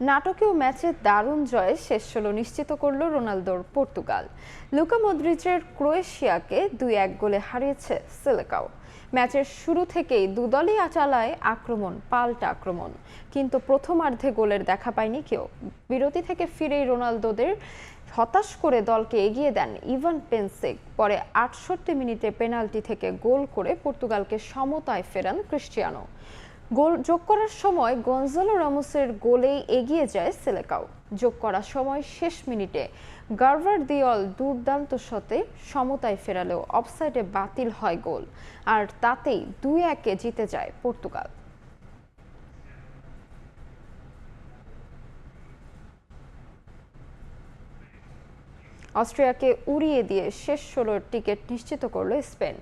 নাটকীয় ম্যাচে দারুণ জয়ে শেষ ১৬ নিশ্চিত করল রোনালদোর পর্তুগাল। লুকা মদ্রিচের ক্রোয়েশিয়াকে ২-১ গোলে হারিয়েছে সেলেকাও। ম্যাচের শুরু থেকেই দুদলই চালায় আক্রমণ পাল্টা আক্রমণ, কিন্তু প্রথমার্ধে গোলের দেখা পায়নি কেউ। বিরতি থেকে ফিরেই রোনালদোদের হতাশ করে দলকে এগিয়ে দেন ইভান পেনসিক। পরে ৬৮ মিনিটে পেনাল্টি থেকে গোল করে পর্তুগালকে সমতায় ফেরান ক্রিস্টিয়ানো। গোল যোগ করার সময় গঞ্জালো রামোসের গোলেই এগিয়ে যায় সেলেকাও। যোগ করার সময় শেষ মিনিটে গারভারদিওল দুর্দান্ত শটে সমতায় ফেরালেও অফসাইডে বাতিল হয় গোল, আর তাতেই ২-১-এ জিতে যায় পর্তুগাল। অস্ট্রিয়াকে উড়িয়ে দিয়ে শেষ ১৬-র টিকিট নিশ্চিত করল স্পেন।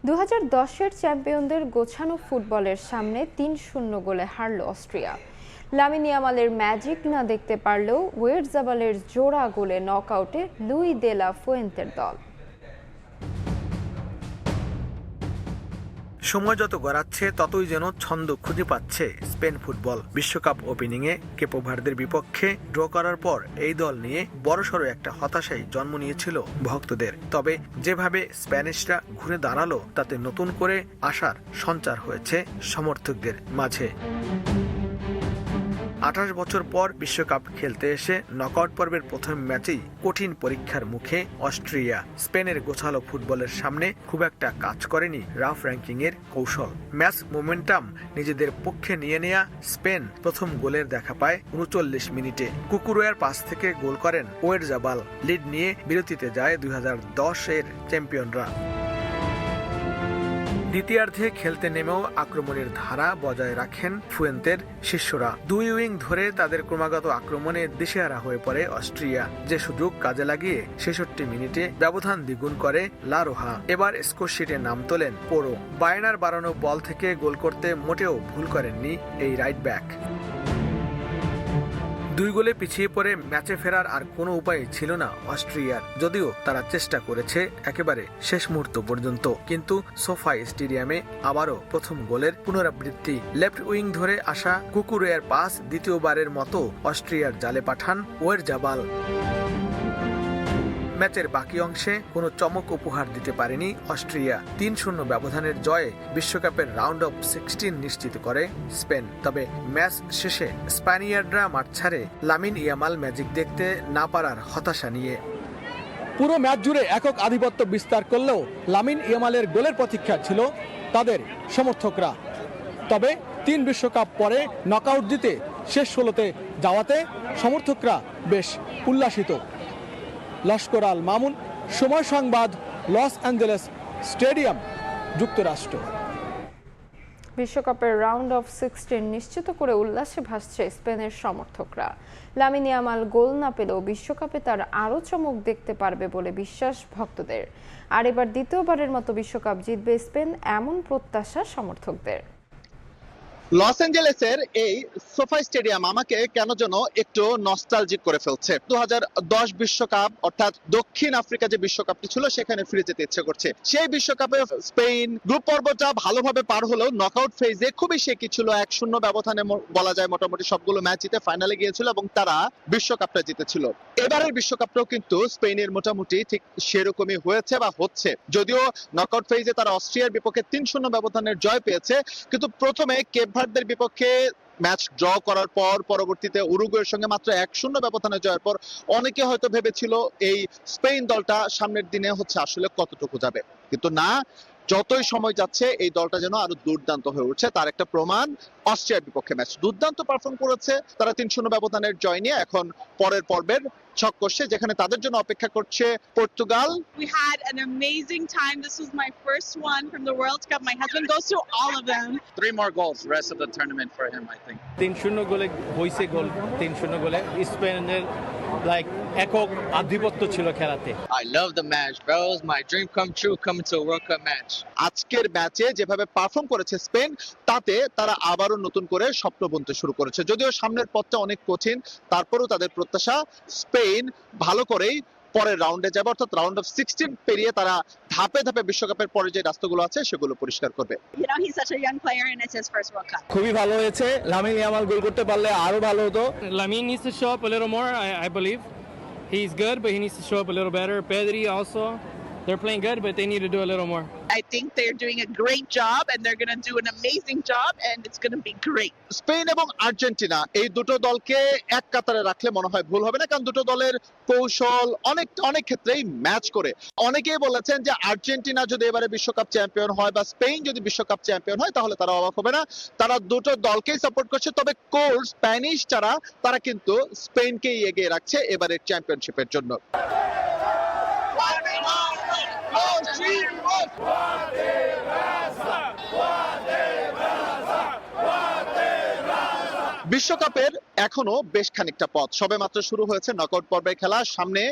২০১০-এর চ্যাম্পিয়নদের গোছানো ফুটবলের সামনে ৩-০ গোলে হারল অস্ট্রিয়া। লামিন ইয়ামালের ম্যাজিক না দেখতে পারলেও ওয়েরজাবালের জোড়া গোলে নকআউটে লুই দে লা ফুয়েন্তের দল। সময় যত গড়াচ্ছে ততই যেন ছন্দ খুঁজে পাচ্ছে স্পেন ফুটবল। বিশ্বকাপ ওপেনিংয়ে কেপো ভার্দের বিপক্ষে ড্র করার পর এই দল নিয়ে বড়সড় একটা হতাশাই জন্ম নিয়েছিল ভক্তদের। তবে যেভাবে স্প্যানিশরা ঘুরে দাঁড়ালো তাতে নতুন করে আশার সঞ্চার হয়েছে সমর্থকদের মাঝে। ২৮ বছর পর বিশ্বকাপ খেলতে এসে নকআউট পর্বের প্রথম ম্যাচেই কঠিন পরীক্ষার মুখে অস্ট্রিয়া। স্পেনের গোছালো ফুটবলের সামনে খুব একটা কাজ করেনি রাফ র্যাঙ্কিং এর কৌশল। ম্যাচ মোমেন্টাম নিজেদের পক্ষে নিয়ে নেয়া স্পেন প্রথম গোলের দেখা পায় ৩৯ মিনিটে। কুকুরোয়ার পাস থেকে গোল করেন ওয়েরজাবাল। লিড নিয়ে বিরতিতে যায় ২০১০-এর চ্যাম্পিয়নরা। দ্বিতীয়ার্ধে খেলতে নেমেও আক্রমণের ধারা বজায় রাখেন ফুয়েন্তের শিষ্যরা। দুই উইং ধরে তাদের ক্রমাগত আক্রমণে দিশেহারা হয়ে পড়ে অস্ট্রিয়া। যে সুযোগ কাজে লাগিয়ে ৬৬ মিনিটে ব্যবধান দ্বিগুণ করে লা রোহা। এবার স্কোরশিটে নাম তোলেন পোরো। বায়ার্নার বাড়ানো বল থেকে গোল করতে মোটেও ভুল করেননি এই রাইট ব্যাক। ২ গোলে পিছিয়ে পড়ে ম্যাচে ফেরার আর কোনো উপায় ছিল না অস্ট্রিয়ার। যদিও তারা চেষ্টা করেছে একেবারে শেষ মুহূর্ত পর্যন্ত, কিন্তু সোফাই স্টেডিয়ামে আবারও প্রথম গোলের পুনরাবৃত্তি। লেফট উইং ধরে আসা কুকুরের পাস দ্বিতীয়বারের মতো অস্ট্রিয়ার জালে পাঠান ওয়েরজাবাল। ম্যাচের বাকি অংশে কোনো চমক উপহার দিতে পারেনি অস্ট্রিয়া। ৩-০ ব্যবধানের জয়ে বিশ্বকাপের রাউন্ড অফ 16 নিশ্চিত করে স্পেন। তবে ম্যাচ শেষে স্প্যানিয়ার্ডরা মাঠ ছাড়ে লামিন ইয়ামাল ম্যাজিক দেখতে না পারার হতাশা নিয়ে। পুরো ম্যাচ জুড়ে একক আধিপত্য বিস্তার করলেও লামিন ইয়ামালের গোলের প্রতীক্ষা ছিল তাদের সমর্থকরা। তবে ৩ বিশ্বকাপ পরে নকআউট দিতে শেষ ১৬তে যাওয়াতে সমর্থকরা বেশ উল্লাসিত। লস্কর আল মামুন, সময় সংবাদ, লস অ্যাঞ্জেলেস স্টেডিয়াম, যুক্তরাষ্ট্র। বিশ্বকাপের রাউন্ড অফ 16 নিশ্চিত করে উল্লাসে ভাসছে স্পেনের সমর্থকরা। লামিন ইয়ামাল গোল না পেলেও বিশ্বকাপে তার আরও চমক দেখতে পারবে বলে বিশ্বাস ভক্তদের। আর এবার দ্বিতীয়বারের মতো বিশ্বকাপ জিতবে স্পেন, এমন প্রত্যাশা সমর্থকদের। লস অ্যাঞ্জেলেসের এই সোফাই স্টেডিয়াম আমাকে কেন যেন একটু নস্টালজিক করে ফেলছে। ২০১০ বিশ্বকাপ, অর্থাৎ দক্ষিণ আফ্রিকা যে বিশ্বকাপটি ছিল সেখানে ফিরে যেতে ইচ্ছে করছে। সেই বিশ্বকাপে স্পেন গ্রুপ পর্বটা ভালোভাবে পার হলেও নকআউট ফেজে খুবই শেকি ছিল। ১-০ ব্যবধানে বলা যায় মোটামুটি সবগুলো ম্যাচ জিতে ফাইনালে গিয়েছিল এবং তারা বিশ্বকাপটা জিতেছিল। এবারের বিশ্বকাপটাও কিন্তু স্পেনের মোটামুটি ঠিক সেরকমই হয়েছে বা হচ্ছে। যদিও নকআউট ফেজে তারা অস্ট্রিয়ার বিপক্ষে ৩-০ ব্যবধানের জয় পেয়েছে, কিন্তু প্রথমে কেপ ভার্দের বিপক্ষে ম্যাচ ড্র করার পর পরবর্তীতে উরুগুয়ের সঙ্গে মাত্র ১-০ ব্যবধানে জয়ের পর অনেকে হয়তো ভেবেছিল এই স্পেন দলটা সামনের দিনে আসলে কতটুকু যাবে, কিন্তু না, যতই সময় যাচ্ছে এই দলটা যেন আরো দুর্দান্ত হয়ে উঠছে। তার একটা প্রমাণ অস্ট্রিয়ার বিপক্ষে ম্যাচ দুর্দান্ত পারফর্ম করেছে তারা ৩-০ ব্যবধানের জয় নিয়ে এখন পরের পর্বের ছক কষে, যেখানে তাদের জন্য অপেক্ষা করছে Portugal. We had an amazing time. This was my first one from the World Cup. My husband goes to all of them. 3 more goals the rest of the tournament for him, I think. ৩-০ গোলে হইছে গোল। ৩-০ গোলে স্পেনের একক আধিপত্য ছিল খেলাতে। I love the match, bro. It was my dream come true coming to a World Cup match. আজকের ম্যাচে যেভাবে পারফর্ম করেছে স্পেন, তাতে তারা আবারও নতুন করে স্বপ্ন বুনতে শুরু করেছে। যদিও সামনের পথটা অনেক কঠিন, তারপরেও তাদের প্রত্যাশা স্পেন ভালো করেই পরের রাউন্ডে যাবে, অর্থাৎ রাউন্ড অফ 16 পেরিয়ে তারা ধাপে ধাপে বিশ্বকাপের পরে যে রাস্তাগুলো আছে সেগুলো পরিষ্কার করবে। You know, he's such a young player and it's his first World Cup. খুবই ভালো হয়েছে, লামিন ইয়ামাল গোল করতে পারলে আরো ভালো হতো। Lamine needs to show up a little more, I believe. He's good, but he needs to show up a little better. Pedri also. They're playing good, but they need to do a little more. I think they're doing a great job and they're going to do an amazing job and it's going to be great. Spain এবং Argentina এই দুটো দলকে এক কাতারে রাখলে মনে হয় ভুল হবে না, কারণ দুটো দলের কৌশল অনেক ক্ষেত্রেই ম্যাচ করে। অনেকেই বলেছেন যে আর্জেন্টিনা যদি এবারে বিশ্বকাপ চ্যাম্পিয়ন হয় বা স্পেন যদি বিশ্বকাপ চ্যাম্পিয়ন হয় তাহলে তারা অবাক হবে না। তারা দুটো দলকেই সাপোর্ট করছে, তবে কোর স্প্যানিশ যারা তারা কিন্তু স্পেনকেই এগিয়ে রাখছে এবারের চ্যাম্পিয়নশিপের জন্য। বিশ্বকাপের এখনো বেশ খানিকটা পথ, সবেমাত্র শুরু হয়েছে নকআউট পর্বের খেলা। সামনে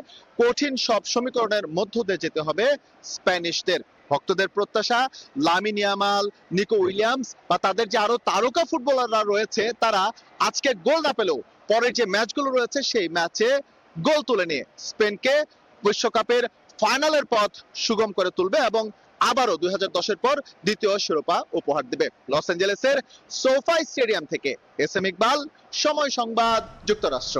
কঠিন সব সমীকরণের মধ্য দিয়ে যেতে হবে স্প্যানিশদের। ভক্তদের প্রত্যাশা লামিন ইয়ামাল, নিকো উইলিয়ামস বা তাদের যে আরো তারকা ফুটবলাররা রয়েছে তারা আজকে গোল না পেলেও পরের যে ম্যাচগুলো রয়েছে সেই ম্যাচে গোল তুলে নিয়ে স্পেনকে বিশ্বকাপের ফাইনালের পথ সুগম করে তুলবে এবং আবারও 2010-এর পর দ্বিতীয় শিরোপা উপহার দেবে। লস অ্যাঞ্জেলেসের সোফাই স্টেডিয়াম থেকে এসএম ইকবাল, সময় সংবাদ, যুক্তরাষ্ট্র।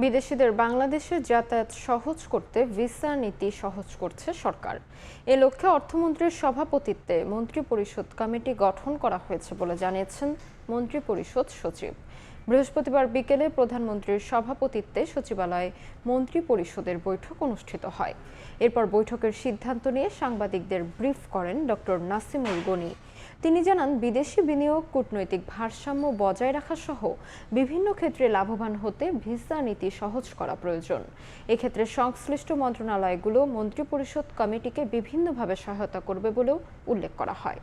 বিদেশিদের বাংলাদেশে যাতায়াত সহজ করতে ভিসা নীতি সহজ করছে সরকার। এ লক্ষ্যে অর্থমন্ত্রীর সভাপতিত্বে মন্ত্রিপরিষদ কমিটি গঠন করা হয়েছে বলে জানিয়েছেন মন্ত্রিপরিষদ সচিব। বৃহস্পতিবার বিকেলে প্রধানমন্ত্রীর সভাপতিত্বে সচিবালয়ে মন্ত্রিপরিষদের বৈঠক অনুষ্ঠিত হয়। এরপর বৈঠকের সিদ্ধান্ত নিয়ে সাংবাদিকদের ব্রিফ করেন ডক্টর নাসিমুল গনি। তিনি জানান, বিদেশি বিনিয়োগ, কূটনৈতিক ভারসাম্য বজায় রাখা সহ বিভিন্ন ক্ষেত্রে লাভবান হতে ভিসা নীতি সহজ করা প্রয়োজন। এক্ষেত্রে সংশ্লিষ্ট মন্ত্রণালয়গুলো মন্ত্রিপরিষদ কমিটিকে বিভিন্নভাবে সহায়তা করবে বলেও উল্লেখ করা হয়।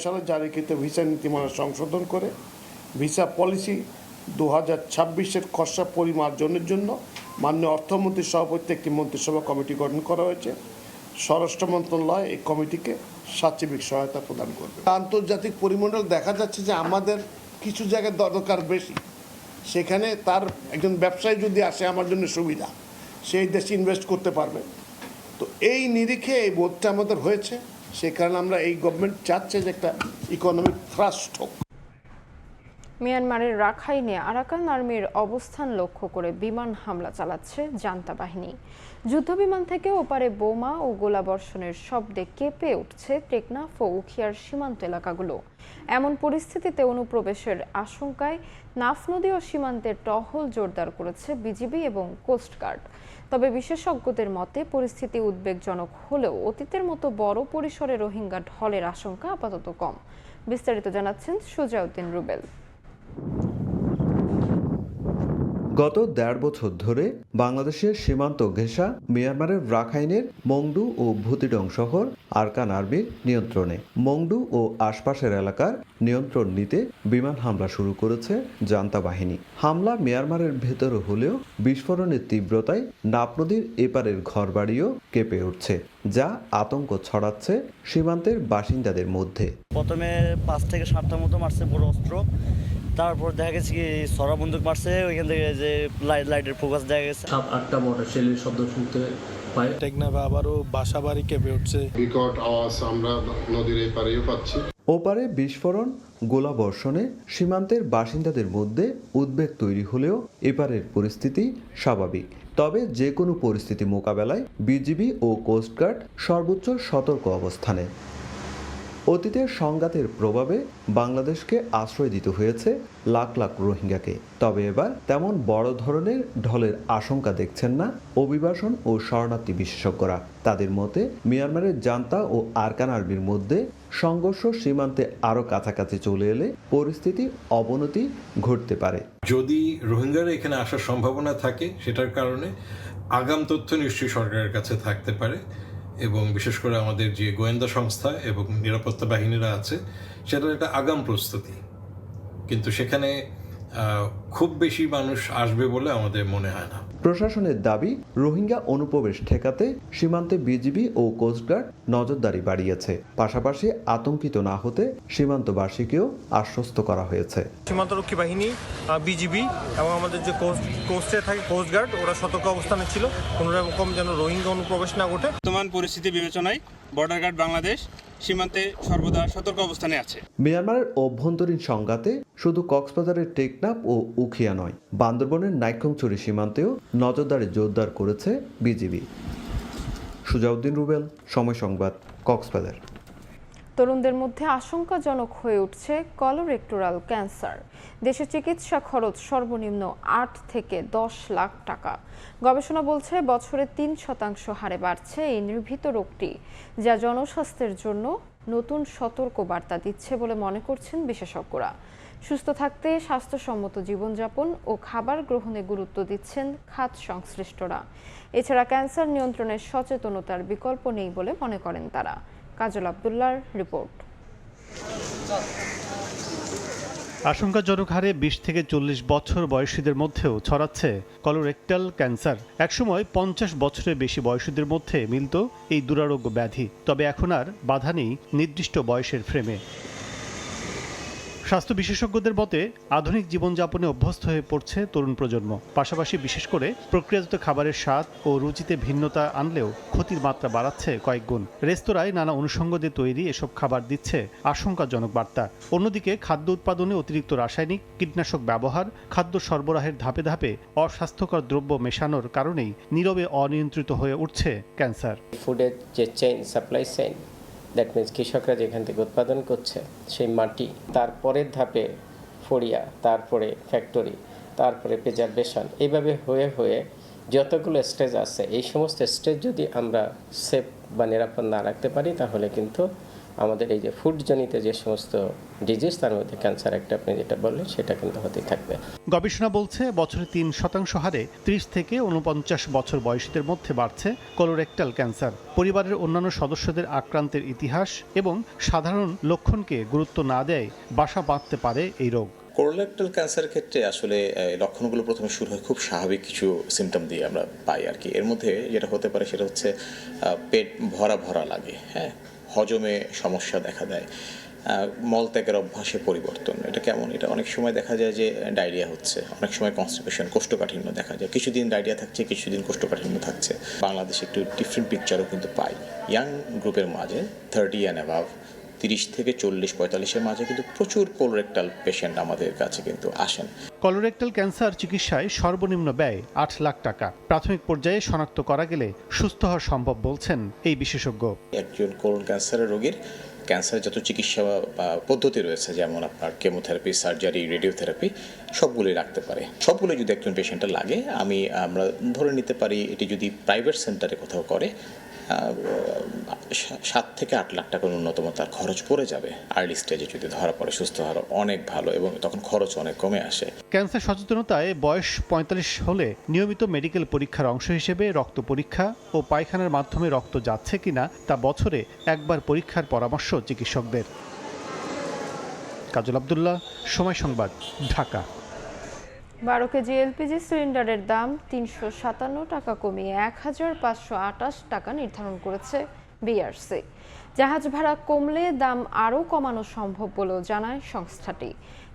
সালে জারিকৃত ভিসা নীতিমালা সংশোধন করে ভিসা পলিসি 2026-এর খসড়া পরিমার্জনের জন্য মাননীয় অর্থমন্ত্রীর সভাপতিত্বে একটি মন্ত্রিসভা কমিটি গঠন করা হয়েছে। স্বরাষ্ট্র মন্ত্রণালয় এই কমিটিকে সাচিবিক সহায়তা প্রদান করবে। আন্তর্জাতিক পরিমণ্ডল দেখা যাচ্ছে যে আমাদের কিছু জায়গায় দরকার বেশি, সেখানে তার একজন ব্যবসায়ী যদি আসে আমার জন্য সুবিধা, সেই দেশে ইনভেস্ট করতে পারবে। তো এই নিরিখে এই বোধটা আমাদের হয়েছে, সে কারণে আমরা এই গভর্নমেন্ট চাচ্ছে যে একটা ইকোনমিক থ্রাস্ট হোক। মিয়ানমারের রাখাইনে আরাকান আর্মির অবস্থান লক্ষ্য করে বিমান হামলা চালাচ্ছে জান্তা বাহিনী। যুদ্ধবিমান থেকে ওপারে বোমা ও গোলাবর্ষণের শব্দে কেঁপে উঠছে টেকনাফ ও উখিয়ার সীমান্ত এলাকাগুলো। এমন পরিস্থিতিতে অনুপ্রবেশের আশঙ্কায় নাফ নদী ও সীমান্তের টহল জোরদার করেছে বিজিবি এবং কোস্টগার্ড। তবে বিশেষজ্ঞদের মতে পরিস্থিতি উদ্বেগজনক হলেও অতীতের মতো বড় পরিসরে রোহিঙ্গা ঢলের আশঙ্কা আপাতত কম। বিস্তারিত জানাচ্ছেন সুজাউদ্দিন রুবেল। গত ১.৫ বছর ধরে বাংলাদেশের সীমান্ত ঘেঁষা মিয়ানমারের রাখাইনের মংডু ও ভুতিডং শহর আরাকান আর্মির নিয়ন্ত্রণে। মংডু ও আশপাশের এলাকার নিয়ন্ত্রণ নিতে বিমান হামলা শুরু করেছে জান্তা বাহিনী। হামলা মিয়ানমারের ভেতরে হলেও বিস্ফোরণের তীব্রতায় নাফ নদীর এপারের ঘরবাড়িও কেঁপে উঠছে, যা আতঙ্ক ছড়াচ্ছে সীমান্তের বাসিন্দাদের মধ্যে। প্রথমে ৫ থেকে ৭টা মতো মারছে বড় অস্ত্র, তারপর দেখা গেছে কি সরা বন্দুক মারছে, ওইখান থেকে যে লাইটের ফোকাস দেখা গেছে। ৭-৮টা মোটর শেলের শব্দ শুনতে পাই। টেকনাফে আবারও বাসা বাড়ি কেঁপে উঠছে, বিকট আওয়াজ আমরা নদীর এপারেও পাচ্ছি। ওপারে বিস্ফোরণ, গোলাবর্ষণে সীমান্তের বাসিন্দাদের মধ্যে উদ্বেগ তৈরি হলেও এপারের পরিস্থিতি স্বাভাবিক। তবে যে কোনো পরিস্থিতি মোকাবেলায় বিজিবি ও কোস্টগার্ড সর্বোচ্চ সতর্ক অবস্থানে। অতীতের সংঘাতের প্রভাবে বাংলাদেশকে আশ্রয় দিতে হয়েছে লাখ লাখ রোহিঙ্গাকে। তবে এবার তেমন বড় ধরনের ঢলের আশঙ্কা দেখছেন না অভিবাসন ও শরণার্থী বিশেষজ্ঞরা। তাদের মতে মিয়ানমারের জান্তা ও আরাকান আর্মির মধ্যে সংঘর্ষ সীমান্তে আরও কাছাকাছি চলে এলে পরিস্থিতির অবনতি ঘটতে পারে। যদি রোহিঙ্গারা এখানে আসার সম্ভাবনা থাকে, সেটার কারণে আগাম তথ্য নিশ্চয়ই সরকারের কাছে থাকতে পারে এবং বিশেষ করে আমাদের যে গোয়েন্দা সংস্থা এবং নিরাপত্তা বাহিনীরা আছে সেটার একটা আগাম প্রস্তুতি। কিন্তু সেখানে খুব বেশি মানুষ আসবে বলে আমাদের মনে হয় না। প্রশাসনের দাবি, রোহিঙ্গা অনুপ্রবেশ ঠেকাতে সীমান্তে বিজিবি ও কোস্টগার্ড নজরদারি বাড়িয়েছে। পাশাপাশি আতঙ্কিত না হতে সীমান্তবাসীকেও আশ্বস্ত করা হয়েছে। সীমান্তরক্ষী বাহিনী, বিজিবি এবং আমাদের যে কোস্টে থাকে কোস্টগার্ড, ওরা সতর্ক অবস্থানে ছিল, কোনো রকম যেন রোহিঙ্গা অনুপ্রবেশ না ঘটে। বর্তমান পরিস্থিতি বিবেচনায় বর্ডার গার্ড বাংলাদেশ সীমান্তে সর্বদা সতর্ক অবস্থানে আছে। মিয়ানমারের অভ্যন্তরীণ সংঘাতে শুধু কক্সবাজারের টেকনাফ ও উখিয়া নয়, বান্দরবনের নাইক্ষ্যংছড়ি সীমান্তেও নজরদারি জোরদার করেছে বিজিবি। সুজাউদ্দিন রুবেল, সময় সংবাদ, কক্সবাজার। তরুণদের মধ্যে আশঙ্কাজনক হয়ে উঠছে কলোরেক্টোরাল ক্যান্সার। দেশে চিকিৎসা খরচ সর্বনিম্ন 8 থেকে 10 লাখ টাকা। গবেষণা বলছে বছরে 3% হারে বাড়ছে এই নির্ভীত রোগটি, যা জনস্বাস্থ্যের জন্য নতুন সতর্ক বার্তা দিচ্ছে বলে মনে করছেন বিশেষজ্ঞরা। সুস্থ থাকতে স্বাস্থ্যসম্মত জীবনযাপন ও খাবার গ্রহণে গুরুত্ব দিচ্ছেন খাত সংশ্লিষ্টরা। এছাড়া ক্যান্সার নিয়ন্ত্রণের সচেতনতার বিকল্প নেই বলে মনে করেন তারা। কাজল আব্দুল্লাহর রিপোর্ট। আশঙ্কাজনক হারে 20 থেকে 40 বছর বয়সীদের মধ্যেও ছড়াচ্ছে কলোরেক্টাল ক্যান্সার। একসময় 50 বছরের বেশি বয়সীদের মধ্যে মিলত এই দুরারোগ্য ব্যাধি, তবে এখন আর বাধা নেই নির্দিষ্ট বয়সের ফ্রেমে। স্বাস্থ্য বিশেষজ্ঞদের মতে আধুনিক জীবনযাপনে অভ্যস্ত হয়ে পড়ছে তরুণ প্রজন্ম। পাশাপাশি বিশেষ করে প্রক্রিয়াজাত খাবারের স্বাদ ও রুচিতে ভিন্নতা আনলেও ক্ষতির মাত্রা বাড়াচ্ছে কয়েক গুণ। রেস্তোরাঁয় নানা অনুষঙ্গ দিয়ে তৈরি এসব খাবার দিচ্ছে আশঙ্কাজনক বার্তা। অন্যদিকে খাদ্য উৎপাদনে অতিরিক্ত রাসায়নিক কীটনাশক ব্যবহার, খাদ্য সরবরাহের ধাপে ধাপে অস্বাস্থ্যকর দ্রব্য মেশানোর কারণেই নীরবে অনিয়ন্ত্রিত হয়ে উঠছে ক্যান্সার। ফুডের যে chain, supply chain, that means কৃষকরা যেখান থেকে উৎপাদন করছে সেই মাটি, তারপরের ধাপে ফড়িয়া, তারপরে ফ্যাক্টরি, তারপরে প্রিজারভেশন, এইভাবে হয়ে হয়ে যতগুলো স্টেজ আছে, এই সমস্ত স্টেজ যদি আমরা সেফ বা নিরাপদ না রাখতে পারি, তাহলে কিন্তু আমাদের এই যে ফুডজনিত যে সমস্ত ডিজিজ, তার মধ্যে ক্যান্সার একটা আপনি যেটা বললেন, সেটা কিন্তু হতেই থাকবে। গবেষণা বলছে বছরে 3% হারে 30 থেকে 49 বছর বয়সীদের মধ্যে বাড়ছে কলোরেক্টাল ক্যান্সার। পরিবারের অন্যান্য সদস্যদের আক্রান্তের ইতিহাস এবং সাধারণ লক্ষণকে গুরুত্ব না দেয় বাসা বাঁধতে পারে এই রোগ। কোলোরেক্টাল ক্যান্সারের ক্ষেত্রে আসলে লক্ষণগুলো প্রথমে শুরু হয় খুব স্বাভাবিক কিছু সিমটম দিয়ে আমরা পাই আর কি। এর মধ্যে যেটা হতে পারে সেটা হচ্ছে পেট ভরা ভরা লাগে, হ্যাঁ, হজমে সমস্যা দেখা দেয়, মলত্যাগের অভ্যাসে পরিবর্তন। এটা কেমন? এটা অনেক সময় দেখা যায় যে ডায়রিয়া হচ্ছে, অনেক সময় কনস্টিপেশন, কোষ্ঠকাঠিন্য দেখা যায়, কিছুদিন ডায়রিয়া থাকছে, কিছুদিন কোষ্ঠকাঠিন্য থাকছে। বাংলাদেশে একটু ডিফারেন্ট পিকচারও কিন্তু পাই। ইয়াং গ্রুপের মাঝে 30 অ্যান্ড অ্যাবাভ, 30 থেকে 40-45-এর মাঝে কিন্তু প্রচুর কোলোরেক্টাল পেশেন্ট আমাদের কাছে কিন্তু আসেন। কলোরেক্টাল ক্যান্সার চিকিৎসায় সর্বনিম্ন ব্যয় 8 লাখ টাকা। প্রাথমিক পর্যায়ে শনাক্ত করা গেলে সুস্থ হওয়া সম্ভব বলছেন এই বিশেষজ্ঞ। একজন কোলন ক্যান্সারের রোগীর ক্যান্সারের যত চিকিৎসা পদ্ধতি রয়েছে, যেমন আপনার কেমোথেরাপি, সার্জারি, রেডিওথেরাপি, সবগুলোই রাখতে পারে। সবগুলো যদি একজন পেশেন্টের লাগে, আমরা ধরে নিতে পারি এটি যদি প্রাইভেট সেন্টারে কোথাও করে 7 থেকে 8 লাখ টাকা ন্যূনতম তার খরচ পড়ে যাবে। আর্লি স্টেজে যদি ধরা পড়ে, সুস্থ হওয়ার অনেক ভালো, এবং তখন খরচ অনেক কমে আসে। ক্যান্সার সচেতনতায় বয়স 45 হলে নিয়মিত মেডিকেল পরীক্ষার অংশ হিসেবে রক্ত পরীক্ষা ও পায়খানার মাধ্যমে রক্ত যাচ্ছে কিনা তা বছরে একবার পরীক্ষার পরামর্শ চিকিৎসকদের। কাজল আব্দুল্লাহ, সময় সংবাদ, ঢাকা। 12 কেজি এলপিজি সিলিন্ডারের দাম 357 টাকা কমিয়ে 1528 টাকা নির্ধারণ করেছে বিআরসি। জাহাজ ভাড়া কমলে দাম আরও কমানো সম্ভব বলেও জানায় সংস্থাটি।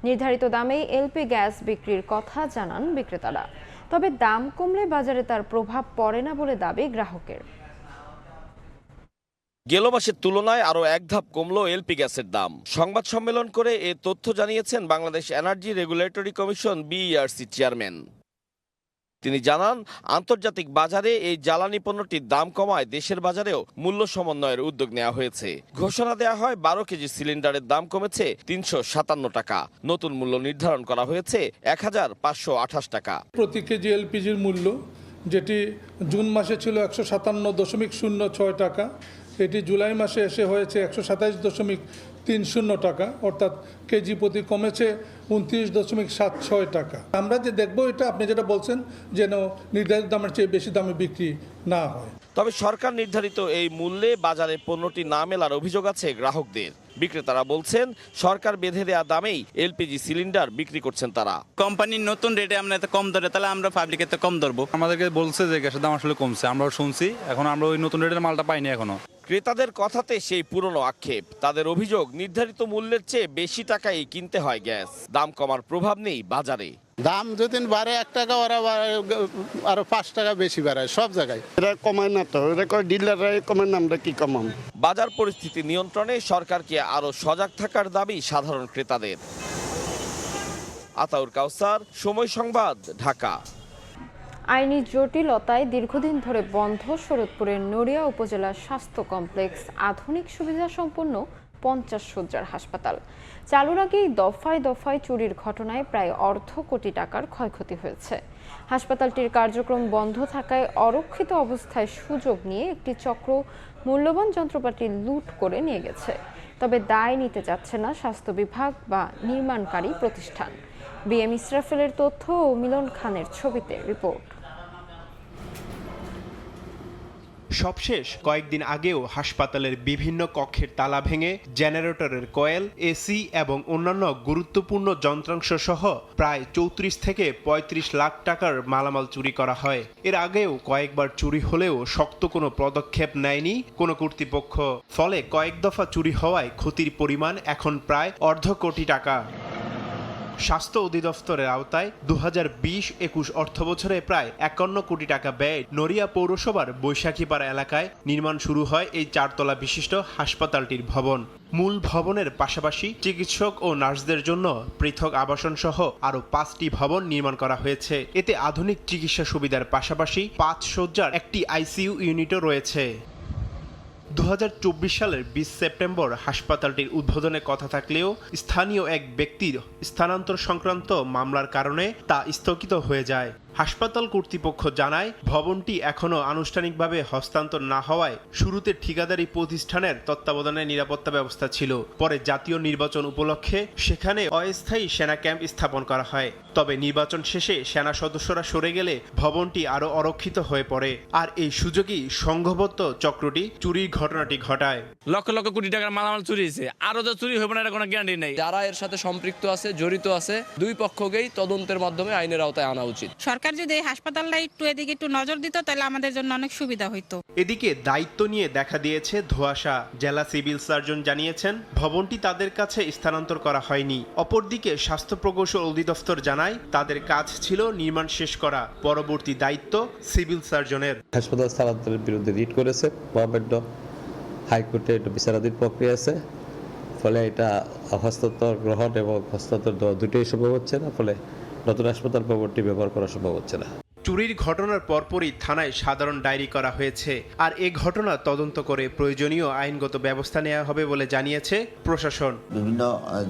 নির্ধারিত দামেই এলপি গ্যাস বিক্রির কথা জানান বিক্রেতারা। তবে দাম কমলে বাজারে তার প্রভাব পড়ে না বলে দাবি গ্রাহকের। গেল মাসের তুলনায় আরও এক ধাপ কমলো এলপি গ্যাসের দাম। সংবাদ সম্মেলন করে এ তথ্য জানিয়েছেন Bangladesh energy regulatory commission BERC chairman. তিনি জানান, আন্তর্জাতিক বাজারে এই জ্বালানি পণ্যটির দাম কমায় দেশের বাজারেও মূল্য সমন্বয়ের উদ্যোগ নেওয়া হয়েছে। ঘোষণা দেওয়া হয় 12 কেজি সিলিন্ডারের দাম কমেছে 357 টাকা। নতুন মূল্য নির্ধারণ করা হয়েছে 1528 টাকা। প্রতি কেজি এলপিজির মূল্য, যেটি জুন মাসে ছিল 157.06 টাকা, এটি জুলাই মাসে এসে হয়েছে 127.53 3.30 টাকা, অর্থাৎ কেজি প্রতি কমেছে 29.76 টাকা। আমরা যে দেখব এটা আপনি যেটা বলছেন যেন নির্ধারিত দামের চেয়ে বেশি দামে বিক্রি না হয়। তবে সরকার নির্ধারিত এই মূল্যে বাজারে পণ্যটি না মেলার অভিযোগ আছে গ্রাহকদের। বিক্রেতারা বলছেন সরকার বেঁধে দেওয়া দামেই এলপিজি সিলিন্ডার বিক্রি করছেন তারা। কোম্পানির নতুন রেটে আমরা এত কম ধরে, তাহলে আমরা পাবলিকের তো কম ধরবো। আমাদেরকে বলছে যে গ্যাসের দাম আসলে কমছে, আমরাও শুনছি, এখন আমরা ওই নতুন রেটের মালটা পাইনি এখনো। ক্রেতাদের কথাতে সেই পুরনো আক্ষেপ। তাদের অভিযোগ নির্ধারিত মূল্যের চেয়ে বেশি টাকায় কিনতে হয় গ্যাস। দাম কমার প্রভাব নেই বাজারে। দাম যদি বাড়ে 1 টাকা, ওরা আরো 5 টাকা বেশি বাড়ায় সব জায়গায়। এটা কমায় না তো, এটা ডিলাররা কমায় না, আমরা কি কমাম? বাজার পরিস্থিতি নিয়ন্ত্রণে সরকারকে আরো সজাগ থাকার দাবি সাধারণ ক্রেতাদের। আতাউর কাউসার, সময় সংবাদ, ঢাকা। আইনি জটিলতায় দীর্ঘদিন ধরে বন্ধ শরৎপুরের নড়িয়া উপজেলার স্বাস্থ্য কমপ্লেক্স আধুনিক সুবিধা সম্পন্ন 50 শয্যার হাসপাতাল। চালুর আগেই দফায় দফায় চুরির ঘটনায় প্রায় $1.5 কোটি টাকার ক্ষয়ক্ষতি হয়েছে। হাসপাতালটির কার্যক্রম বন্ধ থাকায় অরক্ষিত অবস্থায় সুযোগ নিয়ে একটি চক্র মূল্যবান যন্ত্রপাতি লুট করে নিয়ে গেছে। তবে দায় নিতে চাচ্ছে না স্বাস্থ্য বিভাগ বা নির্মাণকারী প্রতিষ্ঠান। বিএম ইসরাফেলের তথ্য ও মিলন খানের ছবিতে রিপোর্ট। সবশেষ কয়েকদিন আগেও হাসপাতালের বিভিন্ন কক্ষের তালা ভেঙে জেনারেটরের কয়েল, এসি এবং অন্যান্য গুরুত্বপূর্ণ যন্ত্রাংশ সহ প্রায় 34 থেকে 35 লাখ টাকার মালামাল চুরি করা হয়। এর আগেও কয়েকবার চুরি হলেও শক্ত কোনো পদক্ষেপ নেয়নি কোনো কর্তৃপক্ষ। ফলে কয়েক দফা চুরি হওয়ায় ক্ষতির পরিমাণ এখন প্রায় $1.5 কোটি টাকা। স্বাস্থ্য অধিদপ্তরের আওতায় 2020-21 অর্থবছরে প্রায় 51 কোটি টাকা ব্যয় নড়িয়া পৌরসভার বৈশাখীপাড়া এলাকায় নির্মাণ শুরু হয় এই 4 তলা বিশিষ্ট হাসপাতালটির ভবন। মূল ভবনের পাশাপাশি চিকিৎসক ও নার্সদের জন্য পৃথক আবাসন সহ আরও 5টি ভবন নির্মাণ করা হয়েছে। এতে আধুনিক চিকিৎসা সুবিধার পাশাপাশি 5 শয্যার একটি আইসিইউ ইউনিটও রয়েছে। 2024 সালের 20 সেপ্টেম্বর হাসপাতালটির উদ্বোধনের কথা থাকলেও স্থানীয় এক ব্যক্তির স্থানান্তর সংক্রান্ত মামলার কারণে তা স্থগিত হয়ে যায়। হাসপাতাল কর্তৃপক্ষ জানায় ভবনটি এখনও আনুষ্ঠানিকভাবে হস্তান্তর না হওয়ায় শুরুতে ঠিকাদারি প্রতিষ্ঠানের তত্ত্বাবধানে নিরাপত্তা ব্যবস্থা ছিল। পরে জাতীয় নির্বাচন উপলক্ষে সেখানে অস্থায়ী সেনা ক্যাম্প স্থাপন করা হয়। তবে নির্বাচন শেষে সেনা সদস্যরা সরে গেলে ভবনটি আরও অরক্ষিত হয়ে পড়ে। আর এই সুযোগেই সংঘবদ্ধ চক্রটি চুরির ঘটনাটি ঘটায়। লক্ষ লক্ষ কোটি টাকার মালামাল চুরি হয়েছে, আরও যে চুরি হবে না এটা কোনো গ্যারান্টি নেই। যারা এর সাথে সম্পৃক্ত আছে, জড়িত আছে, দুই পক্ষকেই তদন্তের মাধ্যমে আইনের আওতায় আনা উচিত। সরকার যদি এই হাসপাতালটা এদিকে একটু নজর দিত তাহলে আমাদের জন্য অনেক সুবিধা হইতো। এদিকে দায়িত্ব নিয়ে দেখা দিয়েছে ধোঁয়াশা। জেলা সিভিল সার্জন জানিয়েছেন ভবনটি তাদের কাছে স্থানান্তর করা হয়নি। অপরদিকে স্বাস্থ্য প্রকৌশল অধিদপ্তর জানায় তাদের কাজ ছিল নির্মাণ শেষ করা, পরবর্তী দায়িত্ব সিভিল সার্জনের। হাসপাতাল স্থানান্তরের বিরুদ্ধে রিট করেছে মহামান্য হাইকোর্টে, এটা বিচারাধীন প্রক্রিয়া আছে। ফলে এটা হস্তান্তর গ্রহণ এবং হস্তান্তর দেওয়া দুটোই সম্ভব হচ্ছে না। ফলে নতুন হাসপাতাল ভবনটি ব্যবহার করা সম্ভব হচ্ছে না। চুরির ঘটনার পরপরই থানায় সাধারণ ডায়েরি করা হয়েছে। আর এই ঘটনা তদন্ত করে প্রয়োজনীয় আইনগত ব্যবস্থা নেওয়া হবে বলে জানিয়েছে প্রশাসন। বিভিন্ন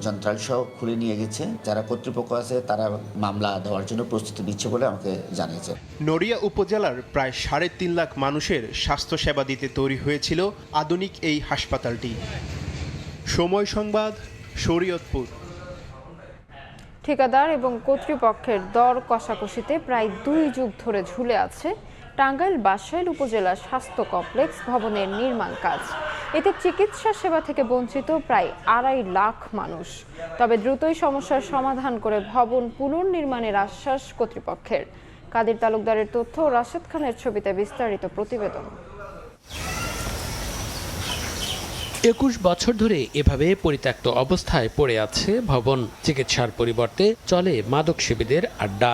যন্ত্রাংশ খুলে নিয়ে গেছে, যারা কর্তৃপক্ষ আছে তারা মামলা দেওয়ার জন্য প্রস্তুতি নিচ্ছে বলে আমাকে জানিয়েছে। নড়িয়া উপজেলার প্রায় 3.5 লাখ মানুষের স্বাস্থ্য সেবা দিতে তৈরি হয়েছিল আধুনিক এই হাসপাতালটি। সময় সংবাদ, শরীয়তপুর। ঠিকাদার এবং কর্তৃপক্ষের দর কষাকষিতে প্রায় 2 যুগ ধরে ঝুলে আছে টাঙ্গাইল বাসাইল উপজেলার স্বাস্থ্য কমপ্লেক্স ভবনের নির্মাণ কাজ। এতে চিকিৎসা সেবা থেকে বঞ্চিত প্রায় 2.5 লাখ মানুষ। তবে দ্রুতই সমস্যার সমাধান করে ভবন পুনর্নির্মাণের আশ্বাস কর্তৃপক্ষের। কাদের তালুকদারের তথ্য, রাশেদ খানের ছবিতে বিস্তারিত প্রতিবেদন। 21 বছর ধরে এভাবে পরিত্যক্ত অবস্থায় পড়ে আছে ভবন। চিকিৎসার পরিবর্তে চলে মাদক সেবীদের আড্ডা।